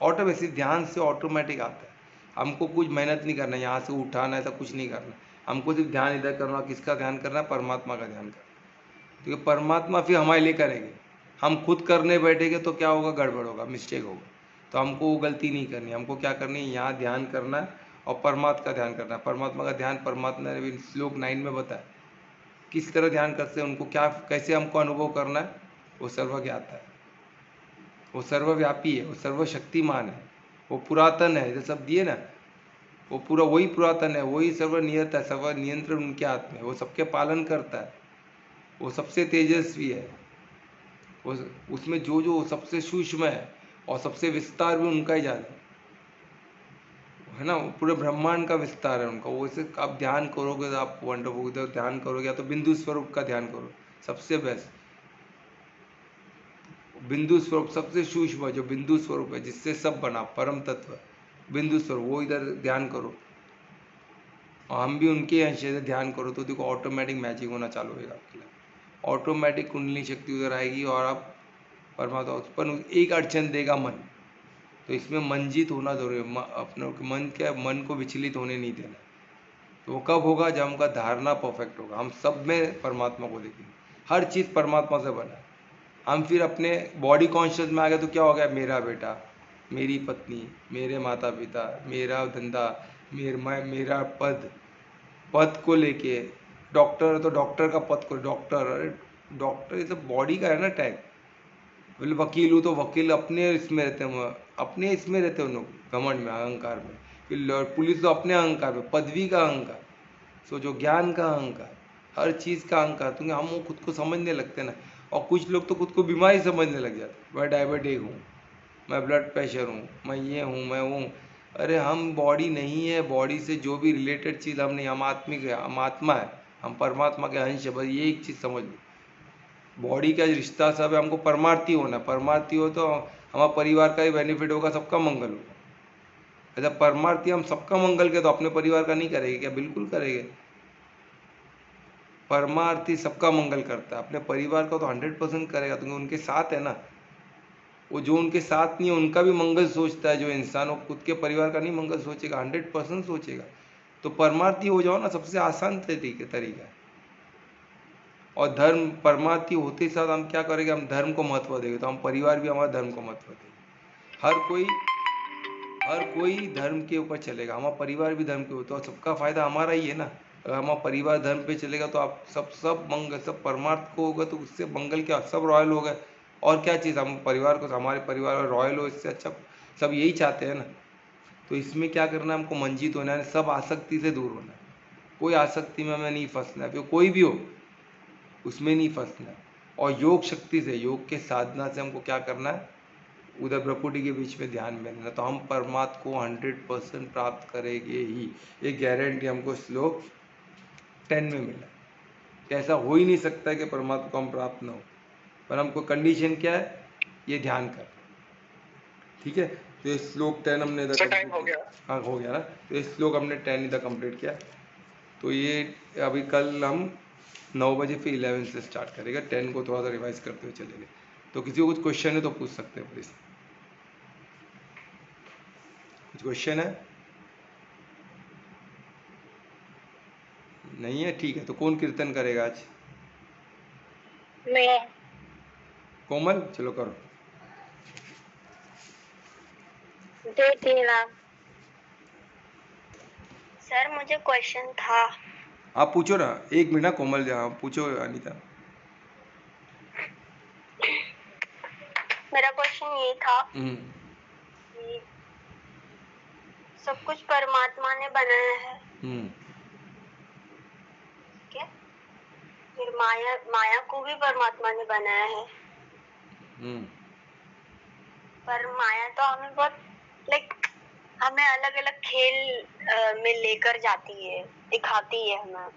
ऑटोमेटिक। ध्यान से ऑटोमेटिक आता है, हमको कुछ मेहनत नहीं करना, यहाँ से उठाना ऐसा कुछ नहीं करना, हमको सिर्फ ध्यान इधर करना। किसका ध्यान करना है, परमात्मा का ध्यान करना। क्योंकि परमात्मा फिर हमारे लिए करेंगे, हम खुद करने बैठेंगे तो क्या होगा, गड़बड़ होगा, मिस्टेक होगा। तो हमको वो गलती नहीं करनी, हमको क्या करनी है, यहाँ ध्यान करना है और परमात्मा का ध्यान करना है। परमात्मा का ध्यान परमात्मा ने भी श्लोक 9 में बताया किस तरह ध्यान करते हैं, उनको क्या कैसे हमको अनुभव करना है। वो सर्वज्ञात है, वो सर्वव्यापी है, वो सर्वशक्तिमान है, वो पुरातन है। जो सब दिए ना, वो पूरा वही पुरातन है, वही सर्वनियत है, सर्व नियंत्रण उनके हाथ में, वो सबके पालन करता है, वो सबसे तेजस्वी है। वो उसमें जो जो सबसे सूक्ष्म है और सबसे विस्तार भी उनका ही जाना है ना, पूरे ब्रह्मांड का विस्तार है उनका। वैसे आप ध्यान करोगे तो आप वंडरफुल, इधर ध्यान करोगे या तो बिंदु स्वरूप का ध्यान करो, सबसे बेस्ट। बिंदु स्वरूप सबसे सूक्ष्म जो बिंदु स्वरूप है, जिससे सब बना, परम तत्व बिंदु स्वरूप, वो इधर ध्यान करो। और हम भी उनके अंश से ध्यान करो तो देखो ऑटोमेटिक मैजिक होना चालू होगा आपके लिए, ऑटोमेटिक कुंडली शक्ति उधर आएगी और आप परमात्मा उत्पन्न। एक अड़चन देगा मन, तो इसमें मनजीत होना जरूरी है। अपने मन क्या, मन को विचलित होने नहीं देना। तो वो कब होगा, जब हमका धारणा परफेक्ट होगा, हम सब में परमात्मा को देखेंगे, हर चीज़ परमात्मा से बना है। हम फिर अपने बॉडी कॉन्शियस में आ गए तो क्या हो गया, मेरा बेटा, मेरी पत्नी, मेरे माता पिता, मेरा धंधा, मेरा पद, पद को लेके, डॉक्टर है तो डॉक्टर का पद को, डॉक्टर, अरे डॉक्टर ये सब बॉडी का है ना टैग। बोले वकील हूँ तो वकील अपने इसमें रहते हैं, अपने इसमें रहते हैं उन लोग घमंड में, अहंकार में। फिर पुलिस तो अपने अहंकार में, पदवी का अहंकार, सो जो ज्ञान का अहंकार, हर चीज़ का अहंकार, क्योंकि हम वो खुद को समझने लगते हैं ना। और कुछ लोग तो खुद को बीमारी समझने लग जाते, मैं डायबिटिक हूँ, मैं ब्लड प्रेशर हूँ, मैं ये हूँ, मैं हूँ। अरे हम बॉडी नहीं है, बॉडी से जो भी रिलेटेड चीज़ हम नहीं, हम आत्मिक है, हम आत्मा है, हम परमात्मा के अंश है। बस ये एक चीज़ समझ लो, बॉडी का रिश्ता सब है, हमको परमार्थी होना। परमार्थी हो तो हमारा परिवार का ही बेनिफिट होगा, सबका मंगल होगा। अच्छा परमार्थी हम सबका मंगल के तो अपने परिवार का नहीं करेंगे क्या, बिल्कुल करेंगे। परमार्थी सबका मंगल करता है, अपने परिवार का तो 100% करेगा, क्योंकि उनके साथ है ना। वो जो उनके साथ नहीं है उनका भी मंगल सोचता है। जो इंसान वो खुद के परिवार का नहीं मंगल सोचेगा, 100% सोचेगा। तो परमार्थी हो जाओ ना, सबसे आसान तरीका है। और धर्म परमार्थी होते साथ हम क्या करेंगे, हम धर्म को महत्व देंगे, तो हम परिवार भी हमारे धर्म को महत्व देंगे। हर कोई धर्म के ऊपर चलेगा, हमारा परिवार भी धर्म के ऊपर, तो सबका फायदा हमारा ही है ना। अगर हमारा परिवार धर्म पे चलेगा तो आप सब मंगल, सब परमार्थ को होगा, तो उससे मंगल क्या, सब रॉयल हो गए। और क्या चीज़, हम परिवार को, हमारे परिवार रॉयल हो, इससे अच्छा सब यही चाहते हैं ना। तो इसमें क्या करना है, हमको मंजित होना है, सब आसक्ति से दूर होना है। कोई आसक्ति में हमें नहीं फंसना है, फिर कोई भी हो उसमें नहीं फंसना है। और योग शक्ति से, योग के साधना से हमको क्या करना है, उधर प्रकृति के बीच में ध्यान में रहना, तो हम परमात्मा को 100% प्राप्त करेंगे ही। ये गारंटी हमको श्लोक 10 में मिला कि ऐसा हो ही नहीं सकता कि परमात्मा को हम प्राप्त ना हो, पर हमको कंडीशन क्या है, ये ध्यान कर। ठीक है, तो ये श्लोक 10 हमने इधर टाइम हो गया। हाँ हो गया ना। तो ये श्लोक हमने 10 इधर कंप्लीट किया। तो ये अभी कल हम 9 बजे फिर 11 से स्टार्ट करेगा, 10 को थोड़ा सा रिवाइज करते हुए चलेंगे। तो किसी को कुछ क्वेश्चन है तो पूछ सकते हैं प्लीज। कुछ क्वेश्चन है? नहीं है? ठीक है, तो कौन कीर्तन करेगा आज? मैं। कोमल, चलो करो। जय श्री राम। सर मुझे क्वेश्चन था। आप पूछो ना, 1 मिनट ना कोमल, जहाँ पूछो अनीता। मेरा क्वेश्चन ये था कि सब कुछ परमात्मा ने बनाया है, ठीक है? फिर माया को भी परमात्मा ने बनाया है। पर माया तो हमें बहुत हमें अलग अलग खेल में लेकर जाती है, दिखाती है हमें।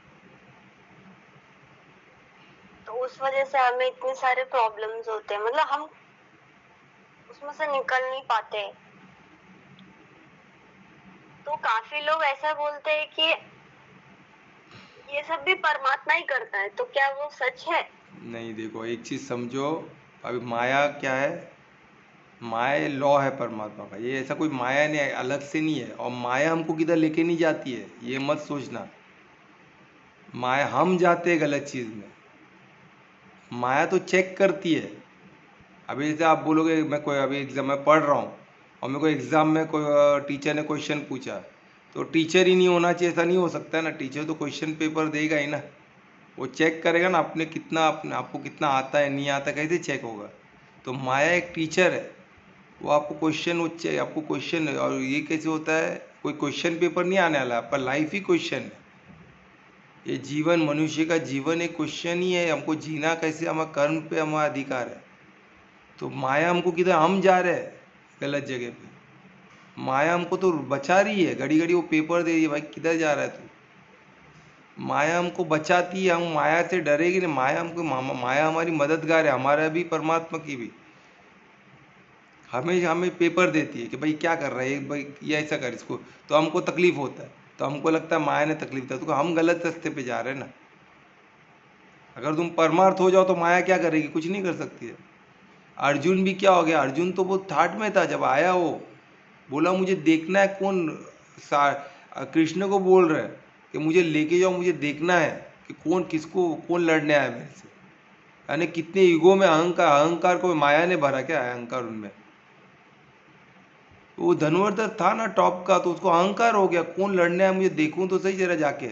तो उस वजह से हमें इतने सारे प्रॉब्लम्स होते हैं, मतलब हम उसमें से निकल नहीं पाते। तो काफी लोग ऐसा बोलते हैं कि ये सब भी परमात्मा ही करता है, तो क्या वो सच है? नहीं, देखो एक चीज समझो, अभी माया क्या है? माया लॉ है परमात्मा का, ये ऐसा कोई माया नहीं है, अलग से नहीं है। और माया हमको किधर लेके नहीं जाती है, ये मत सोचना। माया हम जाते हैं गलत चीज में, माया तो चेक करती है। अभी जैसे आप बोलोगे मैं कोई अभी एग्जाम में पढ़ रहा हूँ और मेरे को एग्जाम में कोई टीचर ने क्वेश्चन पूछा, तो टीचर ही नहीं होना चाहिए ऐसा नहीं हो सकता है ना। टीचर तो क्वेश्चन पेपर देगा ही ना, वो चेक करेगा ना आपने कितना, अपने आपको कितना आता है नहीं आता, कैसे चेक होगा? तो माया एक टीचर है, वो आपको क्वेश्चन आपको क्वेश्चन, और ये कैसे होता है? कोई क्वेश्चन पेपर नहीं आने वाला, आपका लाइफ ही क्वेश्चन है। ये जीवन, मनुष्य का जीवन एक क्वेश्चन ही है, हमको जीना कैसे, हमारा कर्म पे हमारा अधिकार है। तो माया हमको किधर, हम जा रहे हैं गलत जगह पे। माया हमको तो बचा रही है, घड़ी घड़ी वो पेपर दे रही है, भाई किधर जा रहा है तू? माया हमको बचाती है, हम माया से डरेगी नहीं। माया हमको, माया हमारी मददगार है, हमारा भी परमात्मा की भी। हमें हमें पेपर देती है कि भाई क्या कर रहा है भाई, ये ऐसा कर इसको, तो हमको तकलीफ होता है, तो हमको लगता है माया ने तकलीफ दिया, तो हम गलत रास्ते पे जा रहे हैं ना। अगर तुम परमार्थ हो जाओ तो माया क्या करेगी? कुछ नहीं कर सकती है। अर्जुन भी क्या हो गया? अर्जुन तो बहुत थाट में था, जब आया वो बोला मुझे देखना है कौन कृष्ण को बोल रहा है कि मुझे लेके जाओ, मुझे देखना है कि कौन किसको, कौन लड़ने आया मेरे से। यानी कितने ईगो में, अहंकार, अहंकार को माया ने भरा क्या? अहंकार उनमें। वो धनुर्धर था ना टॉप का, तो उसको अहंकार हो गया, कौन लड़ने आया मुझे देखूं तो सही जरा जाके।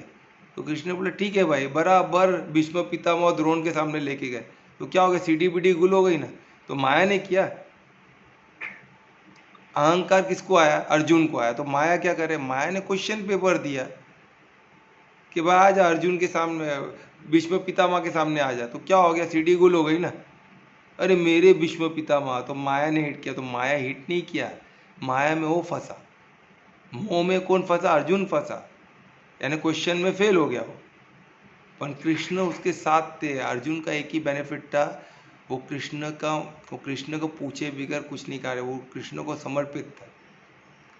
तो कृष्ण ने बोला ठीक है भाई, बराबर भीष्म पितामह और द्रोण के सामने लेके गए। तो क्या हो गया? सीढ़ी पीढ़ी गुल हो गई ना। तो माया ने किया, अहंकार किसको आया? अर्जुन को आया। तो माया क्या करे? माया ने क्वेश्चन पेपर दिया कि भाई आ जा अर्जुन के सामने, भीष्म पितामह के सामने आ जा। तो क्या हो गया? सीढ़ी गुल हो गई ना। अरे मेरे भीष्म पितामह, तो माया ने हिट किया। तो माया हिट नहीं किया, माया में वो फंसा। मोह में कौन फंसा? अर्जुन फंसा, यानी क्वेश्चन में फेल हो गया वो। पर कृष्ण उसके साथ थे। अर्जुन का एक ही बेनिफिट था, वो कृष्ण को पूछे बगैर कुछ नहीं कर रहे, वो कृष्ण को समर्पित था।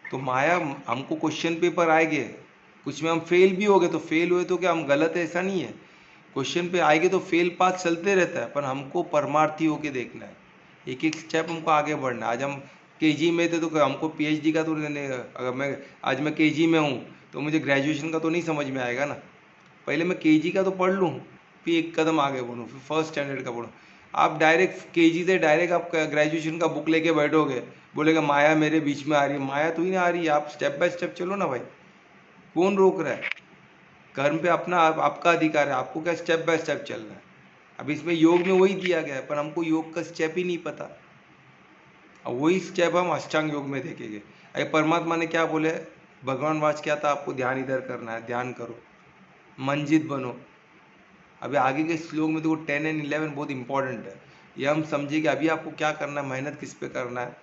तो माया, हमको क्वेश्चन पेपर आएंगे, कुछ में हम फेल भी हो गए, तो फेल हुए तो क्या हम गलत है? ऐसा नहीं है। क्वेश्चन पे आएंगे तो फेल पास चलते रहता है, पर हमको परमार्थी होके देखना है, एक एक स्टेप हमको आगे बढ़ना है। आज हम केजी में थे तो हमको पीएचडी का तो नहीं, अगर मैं आज मैं केजी में हूँ तो मुझे ग्रेजुएशन का तो नहीं समझ में आएगा ना। पहले मैं केजी का तो पढ़ लूँ, फिर एक कदम आगे बढ़ूँ, फिर फर्स्ट स्टैंडर्ड का पढ़ूँ। आप डायरेक्ट केजी से डायरेक्ट आप ग्रेजुएशन का बुक लेके बैठोगे, बोलेगा माया मेरे बीच में आ रही है। माया तो ही नहीं आ रही है, आप स्टेप बाय स्टेप चलो ना भाई, कौन रोक रहा है? कर्म पे अपना आपका अधिकार है, आपको क्या स्टेप बाय स्टेप चलना है। अब इसमें योग में वही दिया गया है, पर हमको योग का स्टेप ही नहीं पता। अब वही स्टेप हम अष्टांग योग में देखेंगे। अरे परमात्मा ने क्या बोले? भगवान वाच क्या था? आपको ध्यान इधर करना है, ध्यान करो, मंजित बनो। अभी आगे के श्लोक में देखो 10 एंड 11 बहुत इंपॉर्टेंट है। ये हम समझे कि अभी आपको क्या करना है, मेहनत किस पे करना है।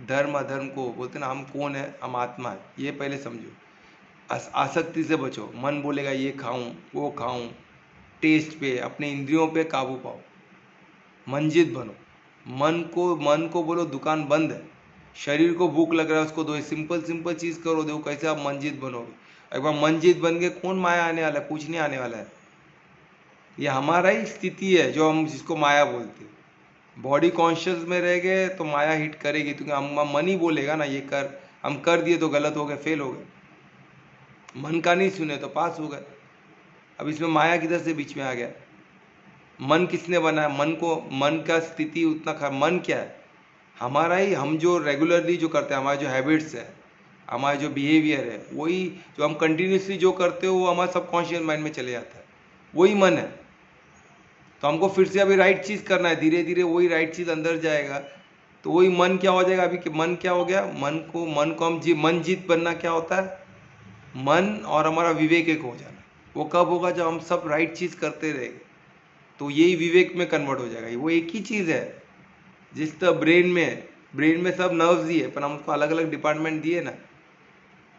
धर्म अधर्म को बोलते ना, हम कौन है? हम आत्मा है, ये पहले समझो। आसक्ति से बचो, मन बोलेगा ये खाऊं वो खाऊं, टेस्ट पे, अपने इंद्रियों पे काबू पाओ, मंजित बनो। मन को बोलो दुकान बंद है, शरीर को भूख लग रहा है उसको दो, सिंपल सिंपल चीज़ करो, देखो कैसे आप मंजित बनोगे। एक बार मन जीत बन गए, कौन माया आने वाला है? कुछ नहीं आने वाला है। ये हमारा ही स्थिति है जो हम जिसको माया बोलते हैं। बॉडी कॉन्शियस में रह गए तो माया हिट करेगी, क्योंकि हम मन ही बोलेगा ना ये कर, हम कर दिए तो गलत हो गए, फेल हो गए, मन का नहीं सुने तो पास हो गए। अब इसमें माया किधर से बीच में आ गया? मन किसने बनाया? मन को, मन का स्थिति उतना खराब। मन क्या है? हमारा ही, हम जो रेगुलरली जो करते हैं, हमारे जो हैबिट्स है, हमारा जो बिहेवियर है, वही जो हम कंटिन्यूसली जो करते हो वो हमारे सबकॉन्शियस माइंड में चले जाता है, वही मन है। तो हमको फिर से अभी राइट चीज़ करना है, धीरे धीरे वही राइट चीज़ अंदर जाएगा, तो वही मन क्या हो जाएगा। अभी कि मन क्या हो गया? मन को हम मन जीत बनना क्या होता है? मन और हमारा विवेक एक हो जाना। वो कब होगा? जब हम सब राइट चीज़ करते रहेंगे, तो यही विवेक में कन्वर्ट हो जाएगा। वो एक ही चीज़ है। जिस तरह ब्रेन में सब नर्व्स ही है, पर हम उसको अलग अलग डिपार्टमेंट दिए ना,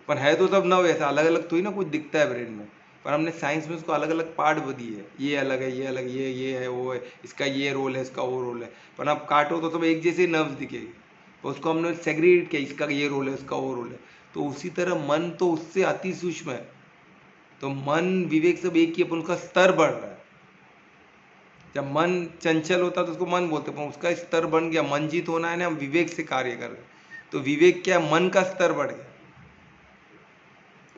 पर है तो सब नर्व ऐसा, अलग अलग तो ही ना कुछ दिखता है ब्रेन में, पर हमने साइंस में उसको अलग अलग पार्ट दिए है, ये अलग है, ये अलग, ये है, वो है, इसका ये रोल है, इसका वो रोल है। पर आप काटो तो सब एक जैसे नर्व्स दिखेगी, तो उसको हमने सेग्रीगेट किया, इसका ये रोल है, इसका वो रोल है। तो उसी तरह मन तो उससे अति सूक्ष्म है। तो मन विवेक सब एक ही, अपन उसका स्तर बढ़ रहा है। जब मन चंचल होता है तो उसको मन बोलते, पर उसका स्तर बन गया, मन जीत होना है ना, हम विवेक से कार्य कर रहे। तो विवेक क्या? मन का स्तर बढ़ गया।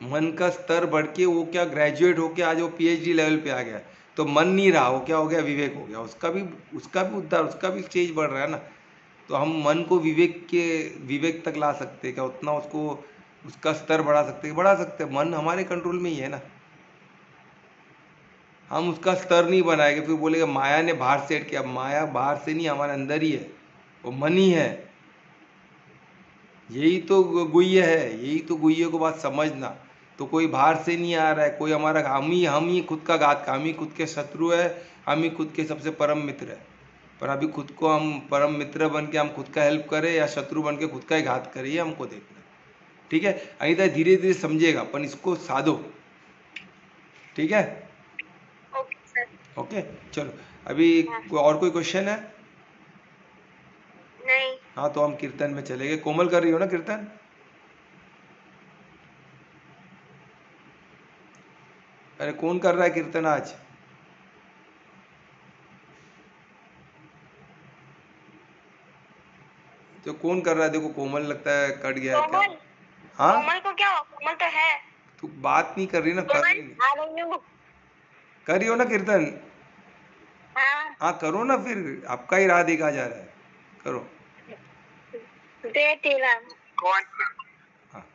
मन का स्तर बढ़ के वो क्या, ग्रेजुएट होके आज वो पीएचडी लेवल पे आ गया। तो मन नहीं रहा, वो क्या हो गया? विवेक हो गया। उसका भी उद्धार, उसका भी स्टेज बढ़ रहा है ना। तो हम मन को विवेक तक ला सकते हैं क्या? उतना उसको, उसका स्तर बढ़ा सकते हैं? बढ़ा सकते हैं। मन हमारे कंट्रोल में ही है ना। हम उसका स्तर नहीं बनाएंगे, फिर बोलेंगे माया ने बाहर सेट किया। माया बाहर से नहीं, हमारे अंदर ही है, वो मन ही है। यही तो गुह्य है, यही तो गुह्य को बात समझना। तो कोई बाहर से नहीं आ रहा है, कोई हमारा, हम ही खुद का घात, हम ही खुद के शत्रु है, हम ही खुद के सबसे परम मित्र है। पर अभी खुद को हम परम मित्र बन के हम खुद का हेल्प करें, या शत्रु बन के खुद का ही घात करें, ये हमको देखना है। ठीक है, अनिता धीरे धीरे समझेगा, अपन इसको साधो। ठीक है, ओके सर। ओके, चलो। अभी और कोई क्वेश्चन है? नहीं। हाँ, तो हम कीर्तन में चले गए। कोमल कर रही हो ना कीर्तन? अरे कौन कर रहा है कीर्तन आज? तो कौन कर रहा है? देखो कोमल लगता है कट गया है क्या? कोमल, हाँ, कोमल को क्या हुआ? कोमल तो है। तू बात नहीं कर रही ना, कर कोमल रही नहीं, आ रही हूँ। कर रही हो ना कीर्तन? हाँ, हाँ करो ना, फिर आपका ही राह देखा जा रहा है, करो। बेटी राम। कौन? हाँ,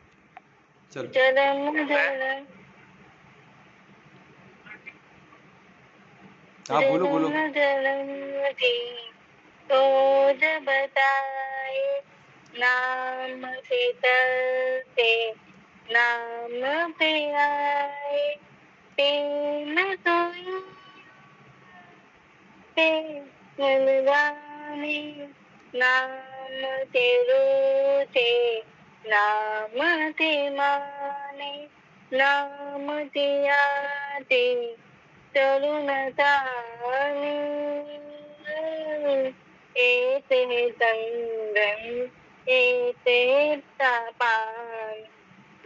चलो। जलम जलम हाँ बोलो बोलो। जलमती तो जब बताए नाम शीतल से नाम पे आए प्रेम सोई पे मिलवाने नाम तेरो थे नाम ते माने नाम दिया ते तरुणतानि एते संगम एते तापान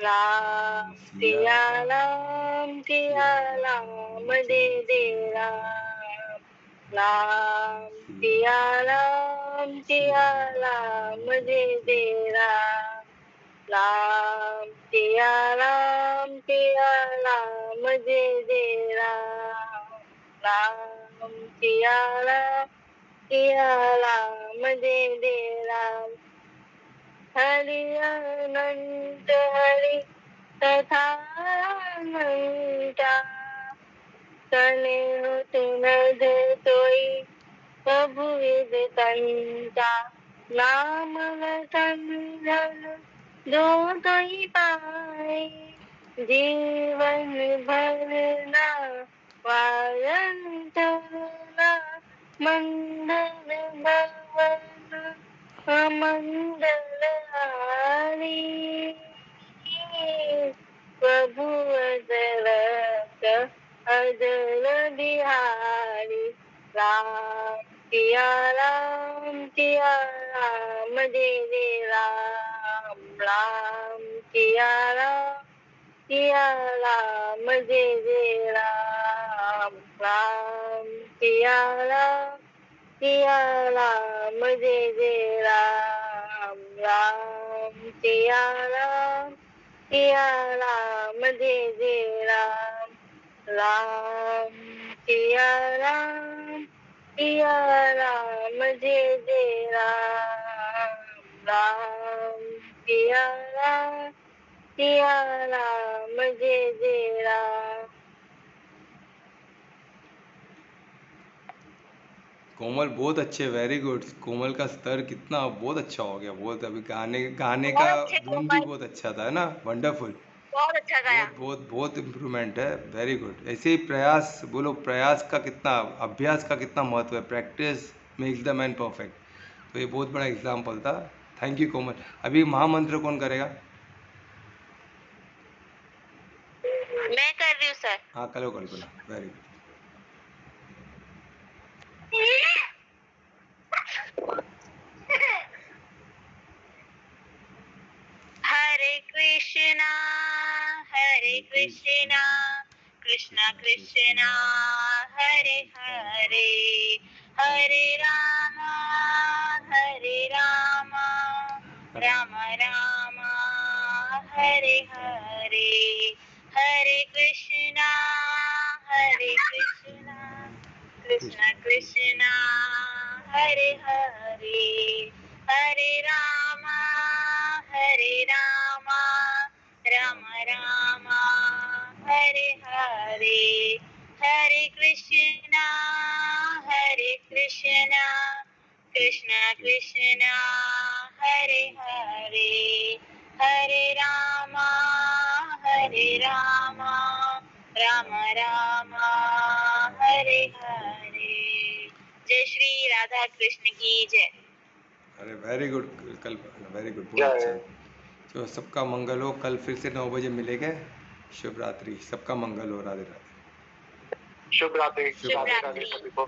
राम सिया राम दे दे राम राम सिया राम दे दे राम राम सिया राम दे दे राम राम सिया राम दे दे राम हरि अनंत हरि तथा अनंता तने तुनद सोई प्रभु विद कंता नाम संजन दो तो ही पाए जीवन भरना वारन चलना मंडल भवन मंडल हारी प्रभु अदरक अदल बिहारी राम सिया राम दे दे राम राम सिया राम सिया राम जय जय राम राम सिया राम जय जय राम राम सिया राम जय जय राम राम सिया राम जय जय राम राम सिया राम जय जय राम। कोमल बहुत अच्छे, वेरी गुड। कोमल का स्तर कितना बहुत अच्छा हो गया, बहुत। अभी गाने गाने का बहुत अच्छे धुन भी कोमल, बहुत अच्छा था, है ना? वंडरफुल। बहुत अच्छा गाया। बहुत बहुत बहुत इम्प्रूवमेंट है, वेरी गुड। ऐसे ही प्रयास, बोलो प्रयास का कितना, अभ्यास का कितना महत्व है। Practice makes the man perfect. तो ये बहुत बड़ा एग्जाम्पल था। थैंक यू कोमल। अभी महामंत्र कौन करेगा? मैं कर रही हूँ सर। हाँ, कलो कल्पना, वेरी गुड। हरे कृष्णा कृष्णा कृष्णा हरे हरे, हरे रामा राम राम हरे हरे, हरे कृष्णा कृष्णा कृष्णा हरे हरे, हरे रामा राम राम हरे हरे, हरे कृष्णा कृष्णा कृष्णा हरे हरे, हरे रामा राम राम हरे हरे। जय श्री राधा कृष्ण की जय। अरे वेरी गुड कल्पना, वेरी गुड, बहुत अच्छा। तो सबका मंगल हो। कल फिर से 9 बजे मिलेंगे। शुभ रात्रि, सबका मंगल हो। राधे राधे। शुभ रात्रि। शुभ राधे रात्रि। राधे सभी को।